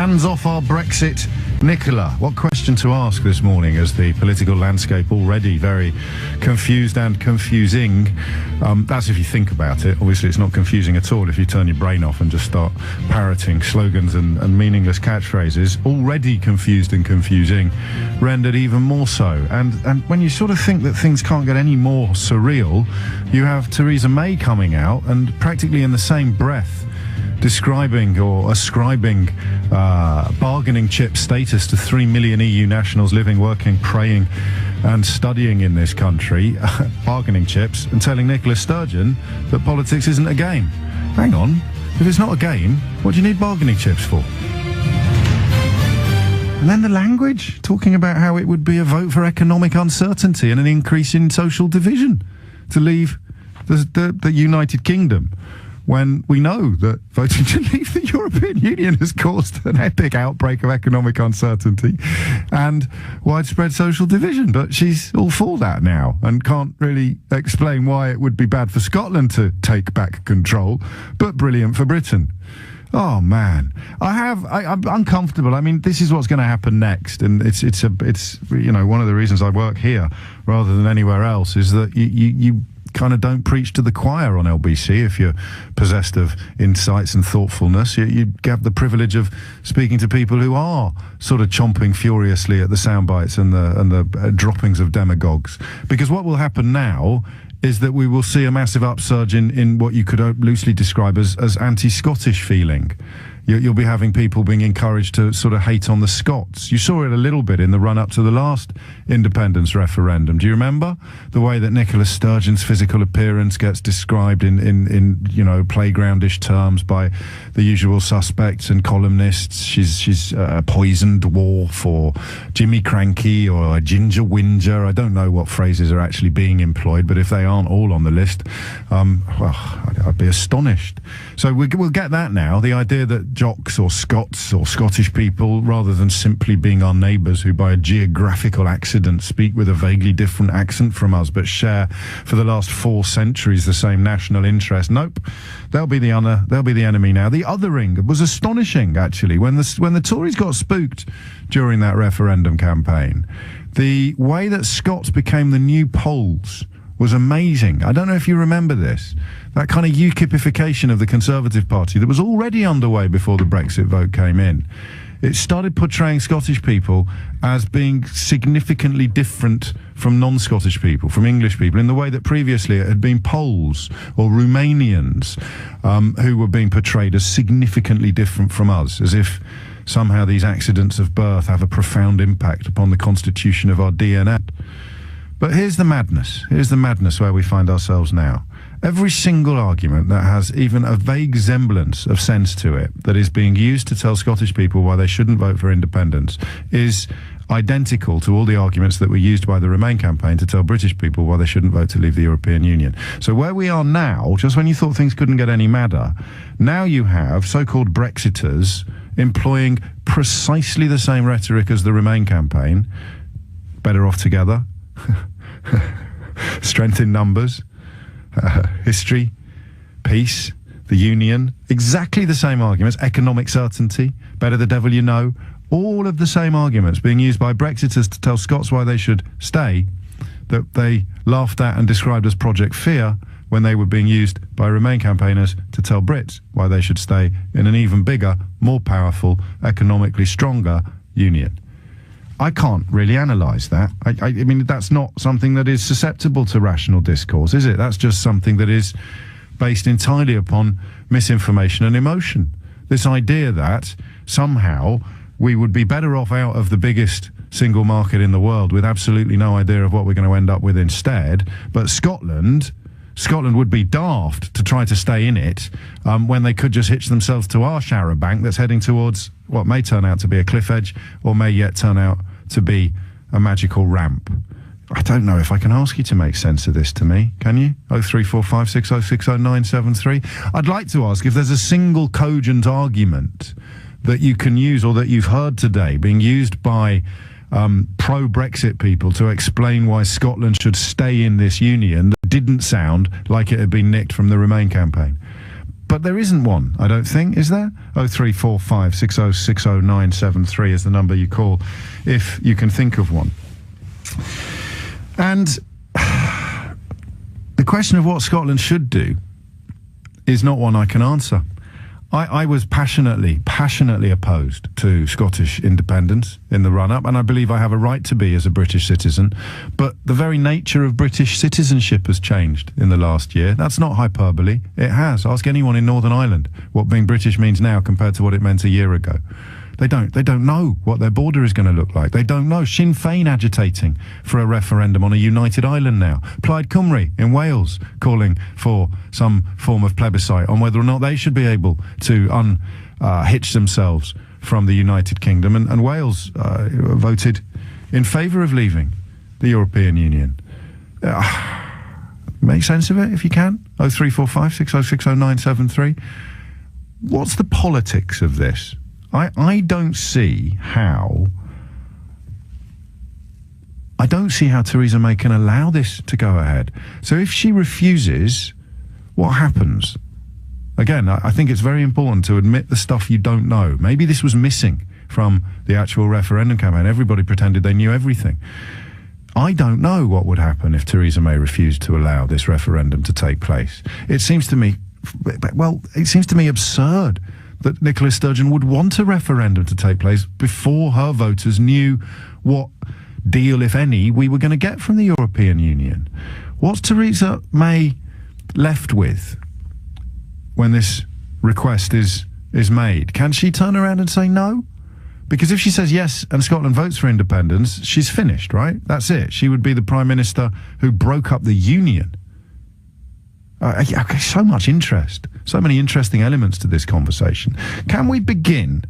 Hands off our Brexit. Nicola, what question to ask this morning as the political landscape already very confused and confusing? That's if you think about it. Obviously, it's not confusing at all if you turn your brain off and just start parroting slogans and meaningless catchphrases. Already confused and confusing, rendered even more so. And when you sort of think that things can't get any more surreal, you have Theresa May coming out and practically in the same breath describing or ascribing bargaining chip status to 3 million EU nationals living, working, praying and studying in this country, bargaining chips, and telling Nicola Sturgeon that politics isn't a game. Hang on, if it's not a game, what do you need bargaining chips for? And then the language, talking about how it would be a vote for economic uncertainty and an increase in social division to leave the United Kingdom, when we know that voting to leave the European Union has caused an epic outbreak of economic uncertainty and widespread social division. But she's all for that now and can't really explain why it would be bad for Scotland to take back control, but brilliant for Britain. Oh man, I'm uncomfortable. I mean, this is what's going to happen next, and it's you know, one of the reasons I work here rather than anywhere else is that you kind of don't preach to the choir on LBC if you're possessed of insights and thoughtfulness. You have the privilege of speaking to people who are sort of chomping furiously at the sound bites and the droppings of demagogues. Because what will happen now is that we will see a massive upsurge in what you could loosely describe as anti-Scottish feeling. You'll be having people being encouraged to sort of hate on the Scots. You saw it a little bit in the run-up to the last independence referendum. Do you remember the way that Nicola Sturgeon's physical appearance gets described in you know, playgroundish terms by the usual suspects and columnists? She's a poisoned dwarf or Jimmy Cranky or a ginger whinger. I don't know what phrases are actually being employed, but if they aren't all on the list, well, I'd be astonished. So we'll get that now, the idea that Jocks or Scots or Scottish people, rather than simply being our neighbours who by a geographical accident speak with a vaguely different accent from us but share for the last 4 centuries the same national interest. Nope, they'll be the enemy now. The othering was astonishing, actually, when the Tories got spooked during that referendum campaign. The way that Scots became the new Poles was amazing. I don't know if you remember this. That kind of UKIPification of the Conservative Party that was already underway before the Brexit vote came in. It started portraying Scottish people as being significantly different from non-Scottish people, from English people, in the way that previously it had been Poles or Romanians who were being portrayed as significantly different from us, as if somehow these accidents of birth have a profound impact upon the constitution of our DNA. But here's the madness. Here's the madness where we find ourselves now. Every single argument that has even a vague semblance of sense to it, that is being used to tell Scottish people why they shouldn't vote for independence, is identical to all the arguments that were used by the Remain campaign to tell British people why they shouldn't vote to leave the European Union. So where we are now, just when you thought things couldn't get any madder, now you have so-called Brexiters employing precisely the same rhetoric as the Remain campaign. Better off together. Strength in numbers, history, peace, the union, exactly the same arguments, economic certainty, better the devil you know, all of the same arguments being used by Brexiters to tell Scots why they should stay, that they laughed at and described as Project Fear when they were being used by Remain campaigners to tell Brits why they should stay in an even bigger, more powerful, economically stronger union. I can't really analyse that. I mean, that's not something that is susceptible to rational discourse, is it? That's just something that is based entirely upon misinformation and emotion. This idea that somehow we would be better off out of the biggest single market in the world with absolutely no idea of what we're going to end up with instead, but Scotland would be daft to try to stay in it when they could just hitch themselves to our charabanc that's heading towards what may turn out to be a cliff edge or may yet turn out to be a magical ramp. I don't know if I can ask you to make sense of this to me, can you? 03456060973. I'd like to ask if there's a single cogent argument that you can use or that you've heard today being used by pro-Brexit people to explain why Scotland should stay in this union that didn't sound like it had been nicked from the Remain campaign. but there isn't one, I don't think, is there? 0345 6060973 is the number you call if you can think of one. And the question of what Scotland should do is not one I can answer. I was passionately opposed to Scottish independence in the run-up, and I believe I have a right to be as a British citizen, but the very nature of British citizenship has changed in the last year. That's not hyperbole. It has. Ask anyone in Northern Ireland what being British means now compared to what it meant a year ago. They don't know what their border is going to look like. They don't know. Sinn Féin agitating for a referendum on a united Ireland now. Plaid Cymru in Wales calling for some form of plebiscite on whether or not they should be able to unhitch themselves from the United Kingdom. And Wales voted in favour of leaving the European Union. Make sense of it if you can. 0345 6060973. What's the politics of this? I don't see how Theresa May can allow this to go ahead. So if she refuses, what happens? Again, I think it's very important to admit the stuff you don't know. Maybe this was missing from the actual referendum campaign. Everybody pretended they knew everything. I don't know what would happen if Theresa May refused to allow this referendum to take place. It seems to me absurd that Nicola Sturgeon would want a referendum to take place before her voters knew what deal, if any, we were going to get from the European Union. What's Theresa May left with when this request is made? Can she turn around and say no? Because if she says yes and Scotland votes for independence, she's finished, right? That's it. She would be the Prime Minister who broke up the Union. So much interest, so many interesting elements to this conversation. Can we begin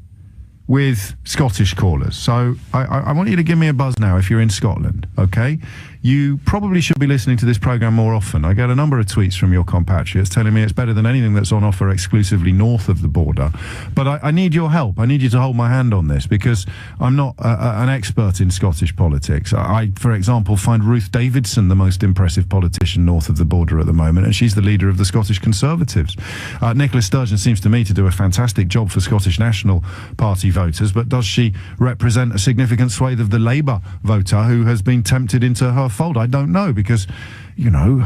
with Scottish callers? So I want you to give me a buzz now if you're in Scotland, okay? You probably should be listening to this programme more often. I get a number of tweets from your compatriots telling me it's better than anything that's on offer exclusively north of the border. But I need your help. I need you to hold my hand on this because I'm not an expert in Scottish politics. I, for example, find Ruth Davidson the most impressive politician north of the border at the moment, and she's the leader of the Scottish Conservatives. Nicola Sturgeon seems to me to do a fantastic job for Scottish National Party voters, but does she represent a significant swathe of the Labour voter who has been tempted into her fold? I don't know, because, you know,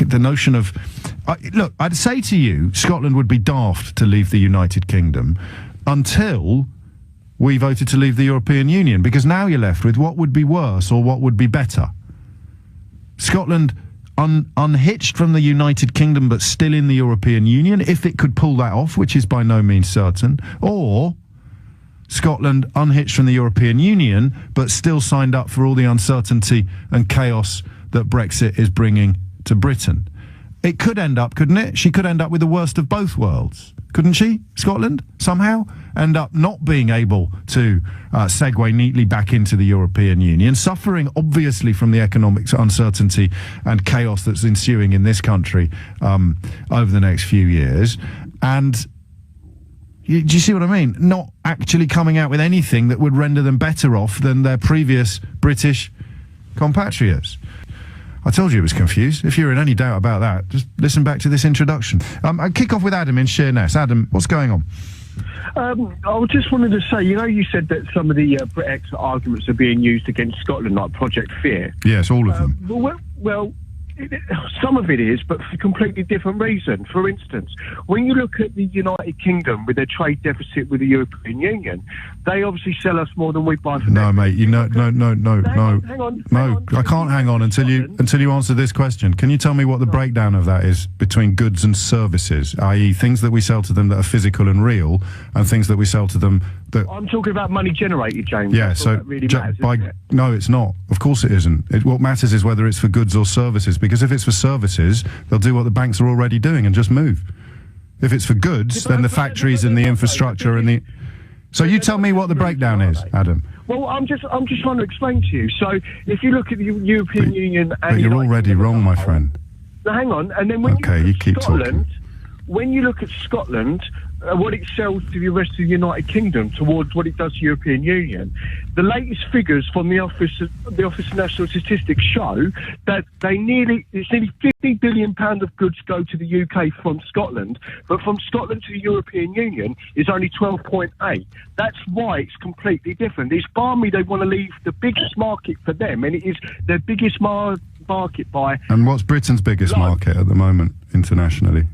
the notion of... look, I'd say to you, Scotland would be daft to leave the United Kingdom until we voted to leave the European Union, because now you're left with what would be worse or what would be better. Scotland unhitched from the United Kingdom but still in the European Union, if it could pull that off, which is by no means certain, or Scotland unhitched from the European Union but still signed up for all the uncertainty and chaos that Brexit is bringing to Britain. It could end up, couldn't it? She could end up with the worst of both worlds, couldn't she? Scotland, somehow, end up not being able to segue neatly back into the European Union, suffering obviously from the economic uncertainty and chaos that's ensuing in this country over the next few years. And do you see what I mean? Not actually coming out with anything that would render them better off than their previous British compatriots. I told you it was confused. If you're in any doubt about that, just listen back to this introduction. I kick off with Adam in Sheerness. Adam, what's going on? I just wanted to say, you know, you said that some of the BrExit arguments are being used against Scotland, like Project Fear. Yes, all of them. Well, some of it is, but for a completely different reason. For instance, when you look at the United Kingdom with their trade deficit with the European Union, they obviously sell us more than we buy from them. No, mate, no. Hang on. I can't hang on until you answer this question. Can you tell me what the breakdown of that is between goods and services, i.e. things that we sell to them that are physical and real, and things that we sell to them that... I'm talking about money generated, James. Yeah, so that really matters, isn't it? No, it's not. Of course it isn't. What matters is whether it's for goods or services, because if it's for services, they'll do what the banks are already doing and just move. If it's for goods, then the factories and the infrastructure and the... So you tell me what the breakdown is, Adam. Well, I'm just trying to explain to you. So if you look at the European Union and... But you're already wrong, my friend. Now, hang on. And then when you keep Scotland, talking. when you look at Scotland, what it sells to the rest of the United Kingdom towards what it does to the European Union, the latest figures from the Office of National Statistics show that it's nearly £50 billion of goods go to the UK from Scotland, but from Scotland to the European Union is only 12.8. That's why it's completely different. It's balmy they want to leave the biggest market for them, and it is their biggest market by... And what's Britain's biggest market at the moment internationally?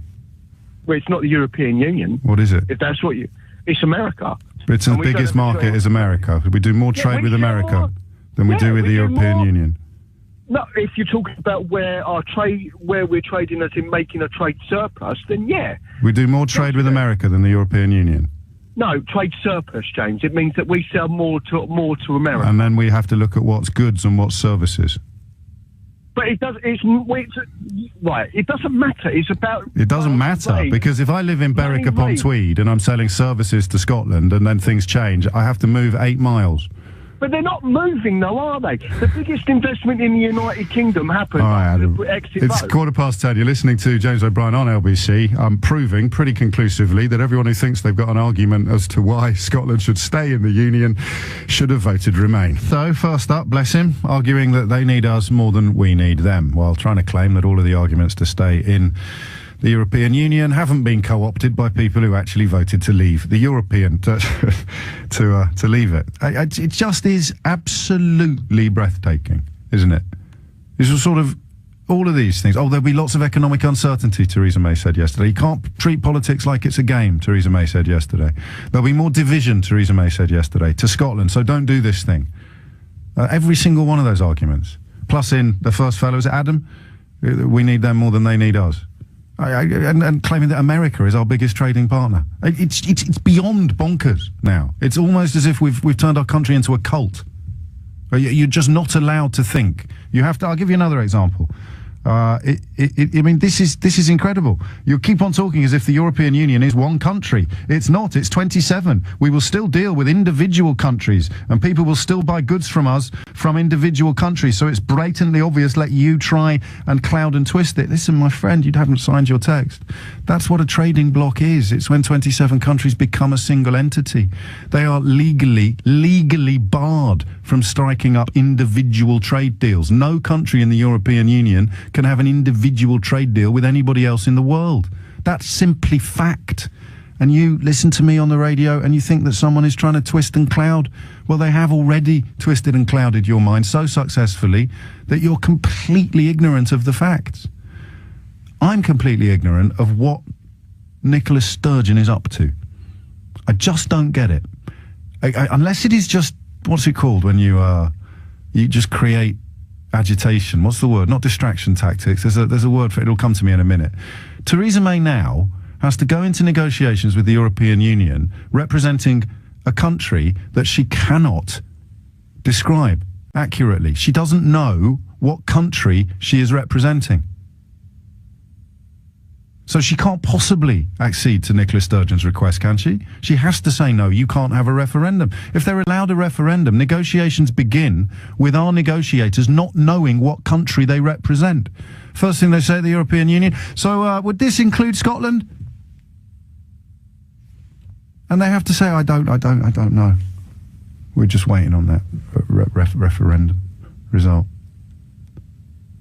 Well, it's not the European Union. What is it? If that's what it's America. Britain's biggest market is America. We do more trade with America than we do with the European Union. No, if you're talking about where we're trading as in making a trade surplus, then yeah. We do more trade with America than the European Union. No, trade surplus, James. It means that we sell more to America. And then we have to look at what's goods and what's services. But it does. Right. It doesn't matter. It's about. It doesn't matter because if I live in Berwick upon Tweed and I'm selling services to Scotland and then things change, I have to move 8 miles. But they're not moving, though, are they? The biggest investment in the United Kingdom happened after the Brexit It's vote. 10:15. You're listening to James O'Brien on LBC. I'm proving pretty conclusively that everyone who thinks they've got an argument as to why Scotland should stay in the Union should have voted Remain. So, first up, bless him, arguing that they need us more than we need them, while trying to claim that all of the arguments to stay in the European Union haven't been co-opted by people who actually voted to leave the European to leave it. It just is absolutely breathtaking, isn't it? This was sort of all of these things. Oh, there'll be lots of economic uncertainty, Theresa May said yesterday. You can't treat politics like it's a game, Theresa May said yesterday. There'll be more division, Theresa May said yesterday, to Scotland, so don't do this thing. Every single one of those arguments. Plus in the first fellow, is it Adam? We need them more than they need us. And claiming that America is our biggest trading partner. It's beyond bonkers now. It's almost as if we've turned our country into a cult. You're just not allowed to think. You have to. I'll give you another example. I mean, this is incredible. You keep on talking as if the European Union is one country. It's not. It's 27. We will still deal with individual countries, and people will still buy goods from us from individual countries. So it's blatantly obvious. Let you try and cloud and twist it. Listen, my friend, you haven't signed your text. That's what a trading bloc is. It's when 27 countries become a single entity. They are legally barred from striking up individual trade deals. No country in the European Union can have an individual trade deal with anybody else in the world. That's simply fact. And you listen to me on the radio and you think that someone is trying to twist and cloud. Well, they have already twisted and clouded your mind so successfully that you're completely ignorant of the facts. I'm completely ignorant of what Nicola Sturgeon is up to. I just don't get it. Unless it is just, what's it called when you just create agitation? What's the word? Not distraction tactics. There's a word for it. It'll come to me in a minute. Theresa May now has to go into negotiations with the European Union representing a country that she cannot describe accurately. She doesn't know what country she is representing. So she can't possibly accede to Nicola Sturgeon's request, can she? She has to say, no, you can't have a referendum. If they're allowed a referendum, negotiations begin with our negotiators not knowing what country they represent. First thing they say, the European Union, so would this include Scotland? And they have to say, I don't know. We're just waiting on that referendum result.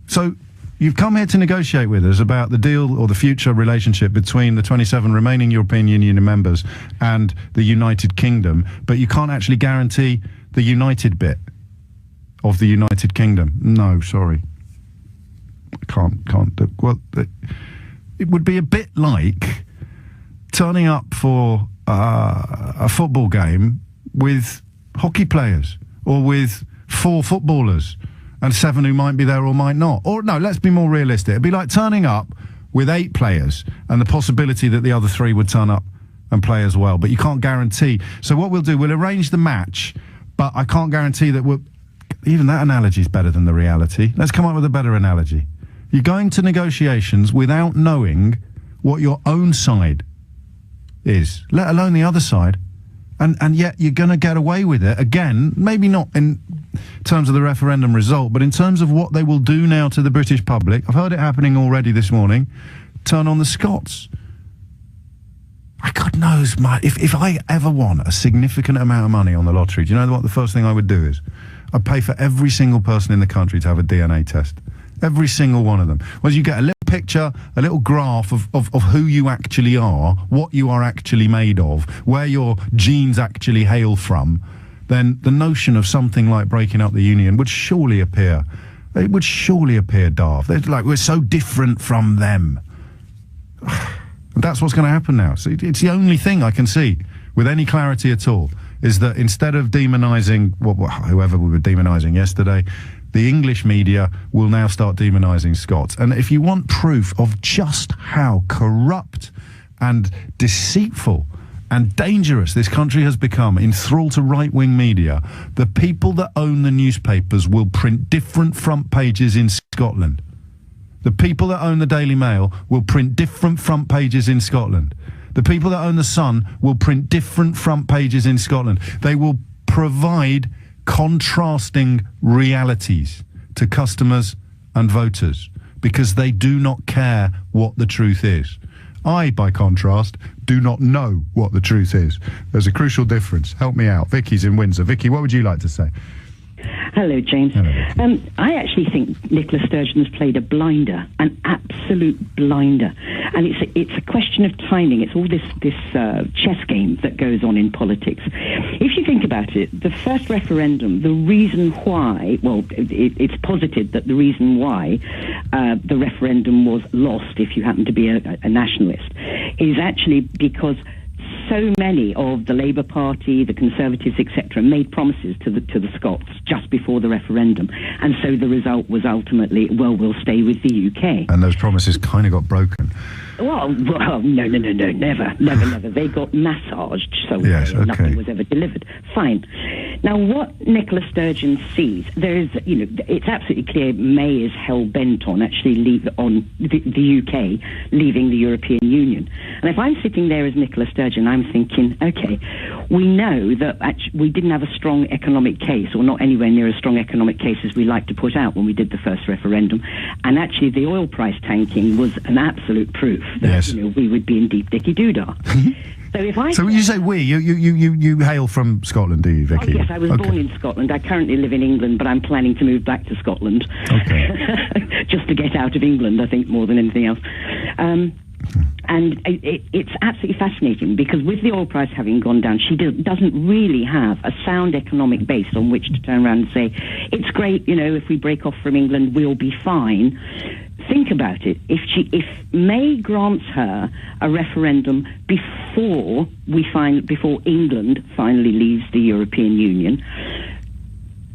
So you've come here to negotiate with us about the deal or the future relationship between the 27 remaining European Union members and the United Kingdom, but you can't actually guarantee the united bit of the United Kingdom. No, sorry. Can't do. Well, it would be a bit like turning up for a football game with hockey players or with 4 footballers and 7 who might be there or might not. Or no, let's be more realistic. It'd be like turning up with 8 players and the possibility that the other 3 would turn up and play as well. But you can't guarantee. So what we'll do, we'll arrange the match, but I can't guarantee that we'll... Even that analogy is better than the reality. Let's come up with a better analogy. You're going to negotiations without knowing what your own side is, let alone the other side. And yet you're going to get away with it again, maybe not in terms of the referendum result, but in terms of what they will do now to the British public. I've heard it happening already this morning. Turn on the Scots. God knows, if I ever won a significant amount of money on the lottery, do you know what the first thing I would do is? I'd pay for every single person in the country to have a DNA test. Every single one of them. Well, you get a little picture, a little graph of who you actually are, what you are actually made of, where your genes actually hail from, then the notion of something like breaking up the union would surely appear. It would surely appear daft. Like, we're so different from them. That's what's going to happen now. So it's the only thing I can see with any clarity at all, is that instead of demonising whoever we were demonising yesterday, the English media will now start demonising Scots. And if you want proof of just how corrupt and deceitful and dangerous this country has become in thrall to right-wing media, the people that own the newspapers will print different front pages in Scotland. The people that own the Daily Mail will print different front pages in Scotland. The people that own the Sun will print different front pages in Scotland. They will provide contrasting realities to customers and voters because they do not care what the truth is. I, by contrast, do not know what the truth is. There's a crucial difference. Help me out. Vicky's in Windsor. Vicky, what would you like to say? Hello, James. Hello. I actually think Nicola Sturgeon has played a blinder, an absolute blinder. And it's a question of timing. It's all this chess game that goes on in politics. If you think about it, the first referendum, the reason why, well, it's posited that the reason why the referendum was lost, if you happen to be a nationalist, is actually because so many of the Labour Party, the Conservatives, etc., made promises to the Scots just before the referendum, and so the result was ultimately, well, we'll stay with the UK. And those promises kind of got broken. Well, no, never. They got massaged, so yes, okay. Nothing was ever delivered. Fine. Now, what Nicola Sturgeon sees, it's absolutely clear May is hell-bent on actually the UK leaving the European Union. And if I'm sitting there as Nicola Sturgeon, I'm thinking, okay, we know that actually we didn't have a strong economic case, or not anywhere near a strong economic case as we like to put out when we did the first referendum. And actually the oil price tanking was an absolute proof that yes. We would be in deep dicky doodah. So when you say we, you hail from Scotland, do you, Vicky? Oh, yes, I was born in Scotland. I currently live in England, but I'm planning to move back to Scotland. Okay. Just to get out of England, I think, more than anything else. And it's absolutely fascinating because with the oil price having gone down, she doesn't really have a sound economic base on which to turn around and say, it's great, if we break off from England, we'll be fine. Think about it. If May grants her a referendum before England finally leaves the European Union,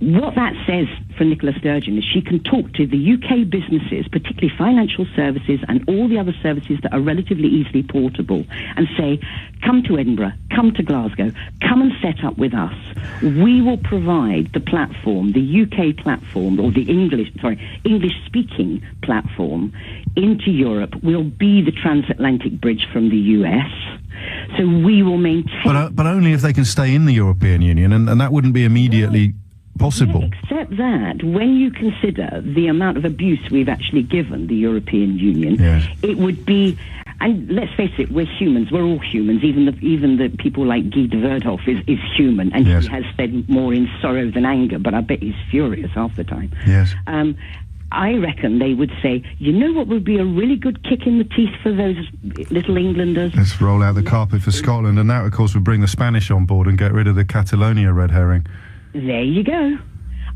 what that says for Nicola Sturgeon is she can talk to the UK businesses, particularly financial services and all the other services that are relatively easily portable, and say, come to Edinburgh, come to Glasgow, come and set up with us. We will provide the platform, the UK platform, or the English-speaking platform into Europe. We'll be the transatlantic bridge from the US. So we will maintain... But only if they can stay in the European Union, and that wouldn't be immediately... possible. Yeah, except that when you consider the amount of abuse we've actually given the European Union, yes. It would be, and let's face it, we're humans, we're all humans, even the people like Guy de Verdhoff is human, and yes. He has said more in sorrow than anger, but I bet he's furious half the time. Yes. I reckon they would say, you know what would be a really good kick in the teeth for those little Englanders? Let's roll out the carpet for Scotland, and that, of course, would bring the Spanish on board and get rid of the Catalonia red herring. There you go.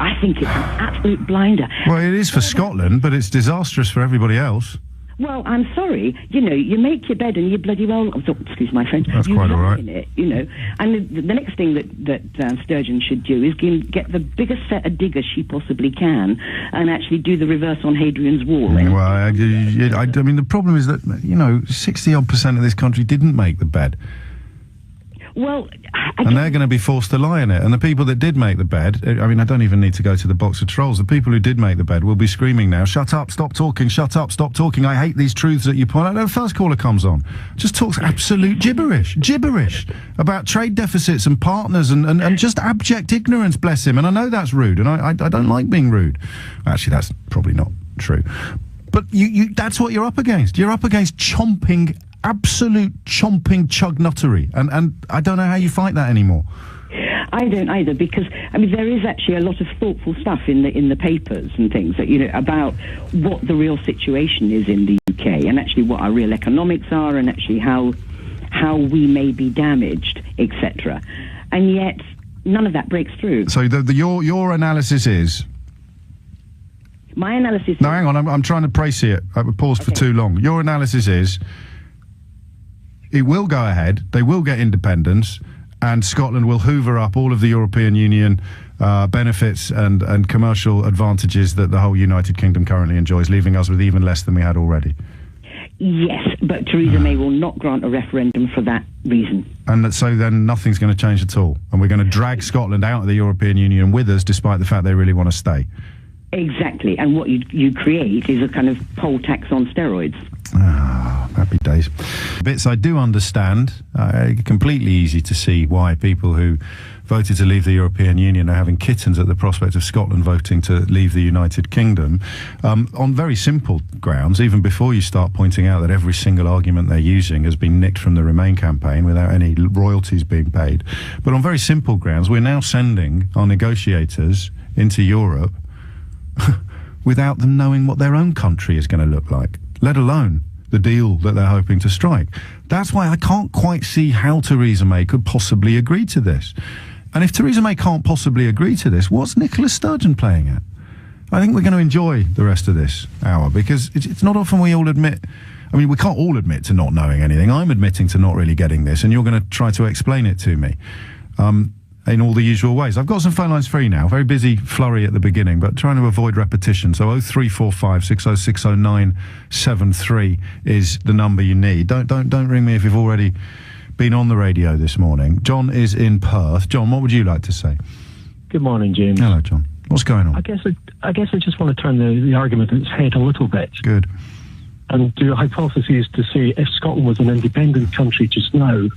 I think it's an absolute blinder. Well, it is for Scotland, but it's disastrous for everybody else. Well, I'm sorry. You make your bed and you bloody well... excuse my French. That's quite all right. In it, And the next thing that Sturgeon should do is get the biggest set of diggers she possibly can and actually do the reverse on Hadrian's Wall. Well, I mean, the problem is that, 60-odd% of this country didn't make the bed. Well, and they're going to be forced to lie in it. And the people that did make the bed, I mean, I don't even need to go to the box of trolls. The people who did make the bed will be screaming now, shut up, stop talking, shut up, stop talking. I hate these truths that you point out. The first caller comes on, just talks absolute gibberish about trade deficits and partners and just abject ignorance, bless him. And I know that's rude, and I don't like being rude. Actually, that's probably not true. But you that's what you're up against. You're up against chomping absolute chomping chugnuttery, and I don't know how you fight that anymore. I don't either, because I mean there is actually a lot of thoughtful stuff in the papers and things that, you know, about what the real situation is in the UK, and actually what our real economics are, and actually how we may be damaged, etc. And yet none of that breaks through. So your analysis is. My analysis. No, hang on. I'm trying to précis it. I paused for too long. Your analysis is it will go ahead. They will get independence, and Scotland will hoover up all of the European Union benefits and commercial advantages that the whole United Kingdom currently enjoys, leaving us with even less than we had already. Yes, but Theresa May will not grant a referendum for that reason. And so then nothing's going to change at all, and we're going to drag Scotland out of the European Union with us, despite the fact they really want to stay. Exactly, and what you create is a kind of poll tax on steroids. Ah, happy days. Bits I do understand. Completely easy to see why people who voted to leave the European Union are having kittens at the prospect of Scotland voting to leave the United Kingdom, on very simple grounds, even before you start pointing out that every single argument they're using has been nicked from the Remain campaign without any royalties being paid. But on very simple grounds, we're now sending our negotiators into Europe without them knowing what their own country is going to look like, let alone the deal that they're hoping to strike. That's why I can't quite see how Theresa May could possibly agree to this. And if Theresa May can't possibly agree to this, what's Nicola Sturgeon playing at? I think we're going to enjoy the rest of this hour, because it's not often we all admit. I mean, we can't all admit to not knowing anything. I'm admitting to not really getting this, and you're going to try to explain it to me. In all the usual ways. I've got some phone lines free now. Very busy flurry at the beginning, but trying to avoid repetition. So 0345 606 0973 is the number you need. Don't ring me if you've already been on the radio this morning. John is in Perth. John, what would you like to say? Good morning, James. Hello, John. What's going on? I guess I just want to turn the argument on its head a little bit. Good. And do a hypothesis to say, if Scotland was an independent country just now,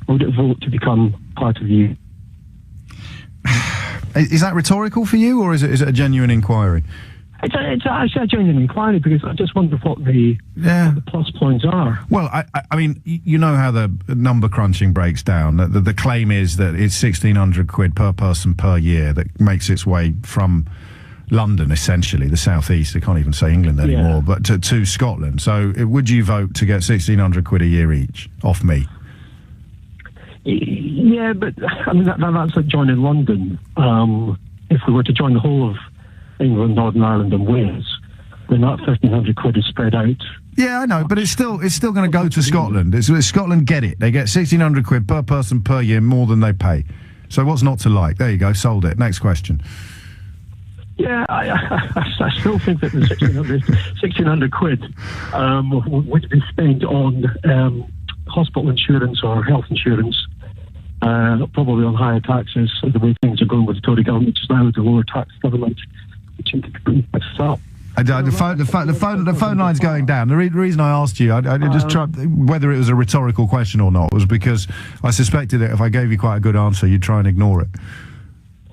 would it vote to become part of the EU? Is that rhetorical for you, or is it a genuine inquiry? It's actually a genuine inquiry, because I just wonder what the plus points are. Well, I mean, you know how the number crunching breaks down. The claim is that it's £1,600 per person per year that makes its way from London, essentially, the southeast. I can't even say England anymore, but to Scotland. So would you vote to get £1,600 a year each off me? Yeah, but I mean that's like joining London. If we were to join the whole of England, Northern Ireland, and Wales, then that £1,500 is spread out. Yeah, I know, but it's still going to go to Scotland. Scotland get it. They get £1,600 per person per year, more than they pay. So what's not to like? There you go, sold it. Next question. Yeah, I still think that the £1,600 would be spent on hospital insurance or health insurance, probably on higher taxes, the way things are going with the Tory government just now, the lower tax government, which seems to bring this up. The phone line's going down. The reason I asked you, I just tried whether it was a rhetorical question or not, was because I suspected that if I gave you quite a good answer, you'd try and ignore it.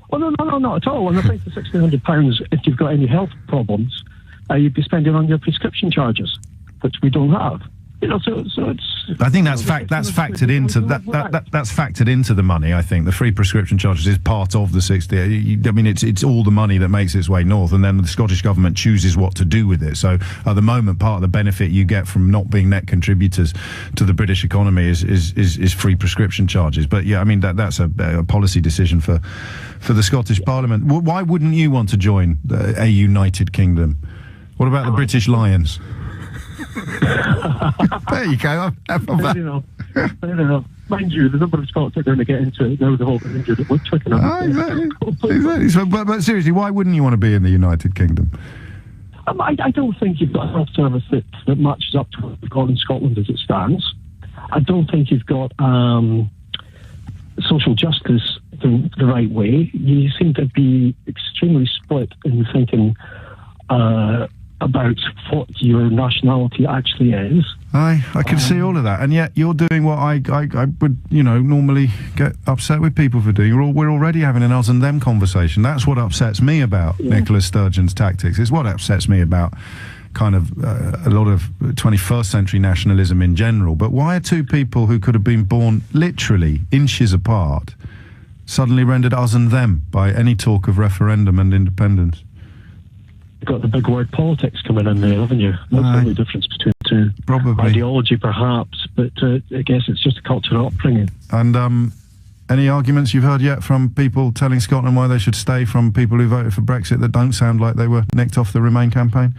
Well, no, not at all. And I think the £1,600, if you've got any health problems, you'd be spending on your prescription charges, which we don't have. You know, so it's. I think that's factored into that's factored into the money. I think the free prescription charges is part of the 60. I mean, it's all the money that makes its way north, and then the Scottish government chooses what to do with it. So at the moment, part of the benefit you get from not being net contributors to the British economy is free prescription charges. But yeah, I mean that's a policy decision for the Scottish Parliament. Why wouldn't you want to join a United Kingdom? What about the British Lions? There you go. Fair enough. Mind you, the number of Scots are going to get into it now, the whole injured at Twickenham. Exactly. So, but seriously, why wouldn't you want to be in the United Kingdom? I don't think you've got a health service that matches up to what we've got in Scotland as it stands. I don't think you've got social justice the right way. You seem to be extremely split in thinking about what your nationality actually is. I can see all of that, and yet you're doing what I would, normally get upset with people for doing. We're already having an us and them conversation. That's what upsets me about Nicola Sturgeon's tactics. It's what upsets me about kind of a lot of 21st century nationalism in general. But why are two people who could have been born literally inches apart suddenly rendered us and them by any talk of referendum and independence? You've got the big word politics coming in there, haven't you? That's the only difference between the two. Probably. Ideology, perhaps, but I guess it's just a cultural upbringing. And any arguments you've heard yet from people telling Scotland why they should stay, from people who voted for Brexit, that don't sound like they were nicked off the Remain campaign?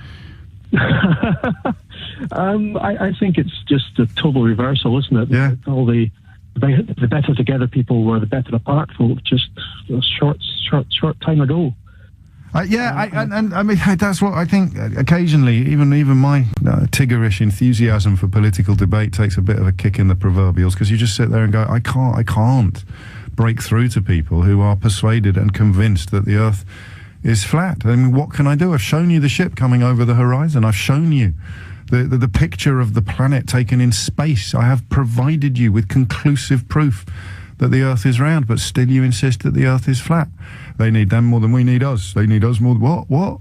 I think it's just a total reversal, isn't it? Yeah. All the better together people were the better apart folk just a short time ago. I mean, that's what I think. Occasionally, even my Tiggerish enthusiasm for political debate takes a bit of a kick in the proverbials, because you just sit there and go, I can't break through to people who are persuaded and convinced that the Earth is flat. I mean, what can I do? I've shown you the ship coming over the horizon. I've shown you the picture of the planet taken in space. I have provided you with conclusive proof that the Earth is round, but still you insist that the Earth is flat. They need them more than we need us. They need us more than what?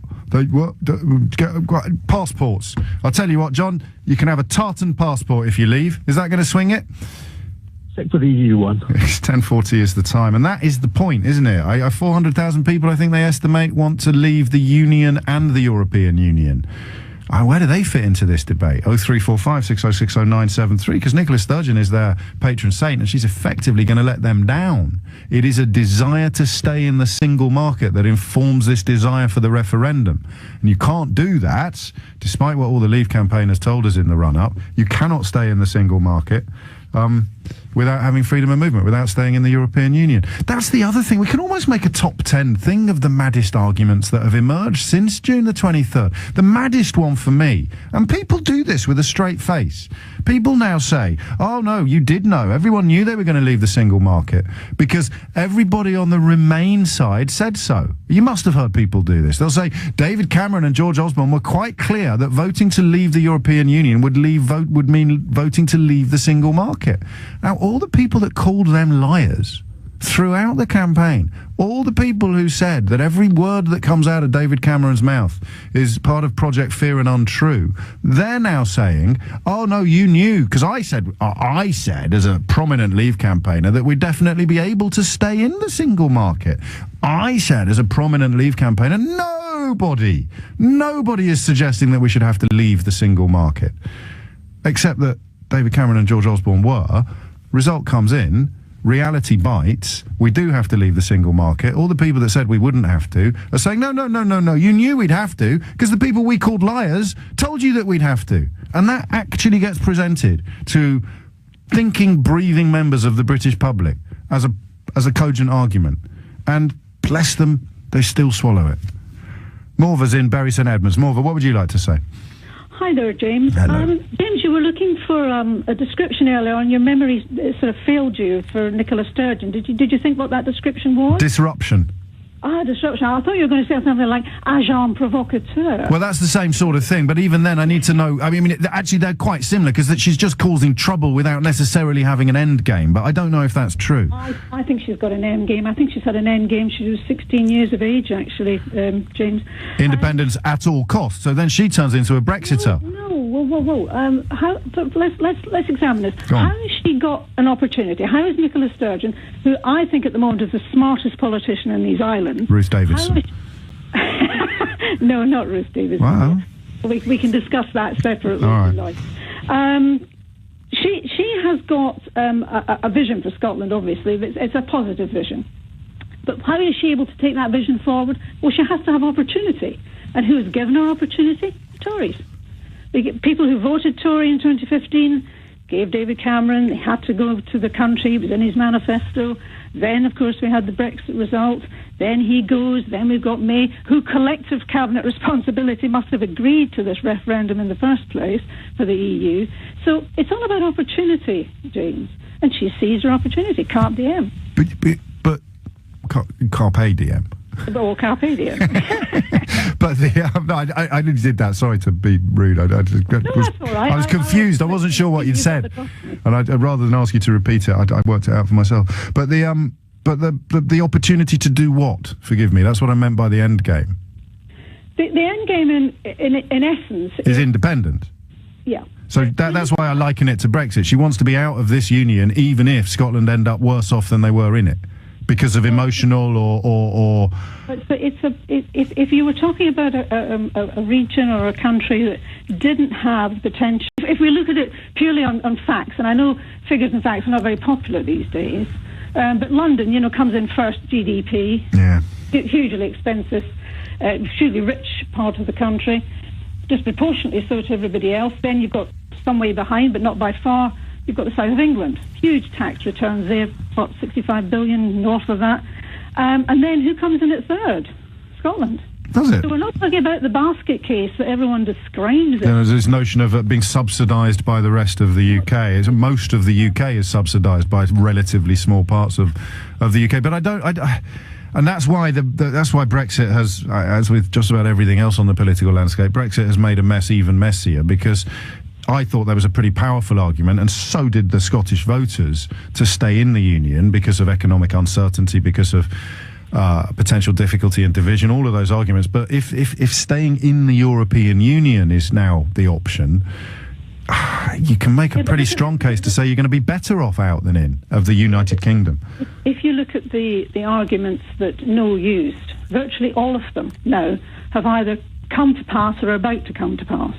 Passports. I'll tell you what, John, you can have a tartan passport if you leave. Is that going to swing it? Stick with the EU one. It's 10:40 is the time, and that is the point, isn't it? 400,000 people, I think they estimate, want to leave the Union and the European Union. Where do they fit into this debate? 0345 6060 973, because Nicola Sturgeon is their patron saint, and she's effectively going to let them down. It is a desire to stay in the single market that informs this desire for the referendum. And you can't do that, despite what all the Leave campaigners told us in the run-up. You cannot stay in the single market without having freedom of movement, without staying in the European Union. That's the other thing. We can almost make a top 10 thing of the maddest arguments that have emerged since June the 23rd. The maddest one for me, and people do this with a straight face. People now say, oh no, you did know. Everyone knew they were going to leave the single market because everybody on the Remain side said so. You must have heard people do this. They'll say David Cameron and George Osborne were quite clear that voting to leave the European Union would mean voting to leave the single market. Now, all the people that called them liars throughout the campaign, all the people who said that every word that comes out of David Cameron's mouth is part of Project Fear and untrue, they're now saying, oh no, you knew, because I said as a prominent Leave campaigner that we'd definitely be able to stay in the single market. I said as a prominent Leave campaigner, nobody is suggesting that we should have to leave the single market, except that David Cameron and George Osborne were. Result comes in, reality bites, we do have to leave the single market. All the people that said we wouldn't have to are saying, no, you knew we'd have to, because the people we called liars told you that we'd have to. And that actually gets presented to thinking, breathing members of the British public as a cogent argument. And bless them, they still swallow it. Morva's in Bury St Edmunds. Morva, what would you like to say? Hi there, James. Hello. James, you were looking for a description earlier on. Your memory sort of failed you for Nicola Sturgeon. Did you think what that description was? Disruption. Disruption. I thought you were going to say something like agent provocateur. Well, that's the same sort of thing, but even then I need to know. I mean, actually they're quite similar, because she's just causing trouble without necessarily having an end game, but I don't know if that's true. I think she's got an end game. I think she's had an end game. She was 16 years of age, actually, James. Independence at all costs, so then she turns into a Brexiter. No. Let's examine this. How has she got an opportunity? How is Nicola Sturgeon, who I think at the moment is the smartest politician in these islands... Ruth Davidson. No, not Ruth Davidson. Wow. We can discuss that separately. All right. She has got a vision for Scotland, obviously. It's a positive vision. But how is she able to take that vision forward? Well, she has to have opportunity. And who has given her opportunity? Tories. People who voted Tory in 2015 gave David Cameron, they had to go to the country, it was in his manifesto. Then, of course, we had the Brexit result. Then he goes. Then we've got May, who collective cabinet responsibility must have agreed to this referendum in the first place for the EU. So it's all about opportunity, James. And she sees her opportunity, carpe diem. But carpe diem. Or carpe diem. But I did that. Sorry to be rude. I That's all right. I was confused. I wasn't sure what you'd said, and I'd rather than ask you to repeat it, I worked it out for myself. But the opportunity to do what? Forgive me. That's what I meant by the end game. The end game, in essence, is independence. Yeah. So that's why I liken it to Brexit. She wants to be out of this union, even if Scotland end up worse off than they were in it, because of emotional or. But if you were talking about a region or a country that didn't have potential, if we look at it purely on facts, and I know figures and facts are not very popular these days, but London, comes in first GDP. Yeah. Hugely expensive, hugely rich part of the country, disproportionately so to everybody else. Then you've got some way behind, but not by far. You've got the south of England, huge tax returns there, 65 billion north of that. And then who comes in at third? Scotland. Does it? So we're not talking about the basket case that everyone describes it. There's this notion of it being subsidised by the rest of the UK. Most of the UK is subsidised by relatively small parts of the UK. But and that's why that's why Brexit has, as with just about everything else on the political landscape, Brexit has made a mess even messier, because I thought there was a pretty powerful argument, and so did the Scottish voters, to stay in the union because of economic uncertainty, because of potential difficulty and division, all of those arguments. But if staying in the European Union is now the option, you can make a pretty strong case to say you're going to be better off out than in of the United Kingdom. If you look at the arguments that Noel used, virtually all of them now have either come to pass or are about to come to pass.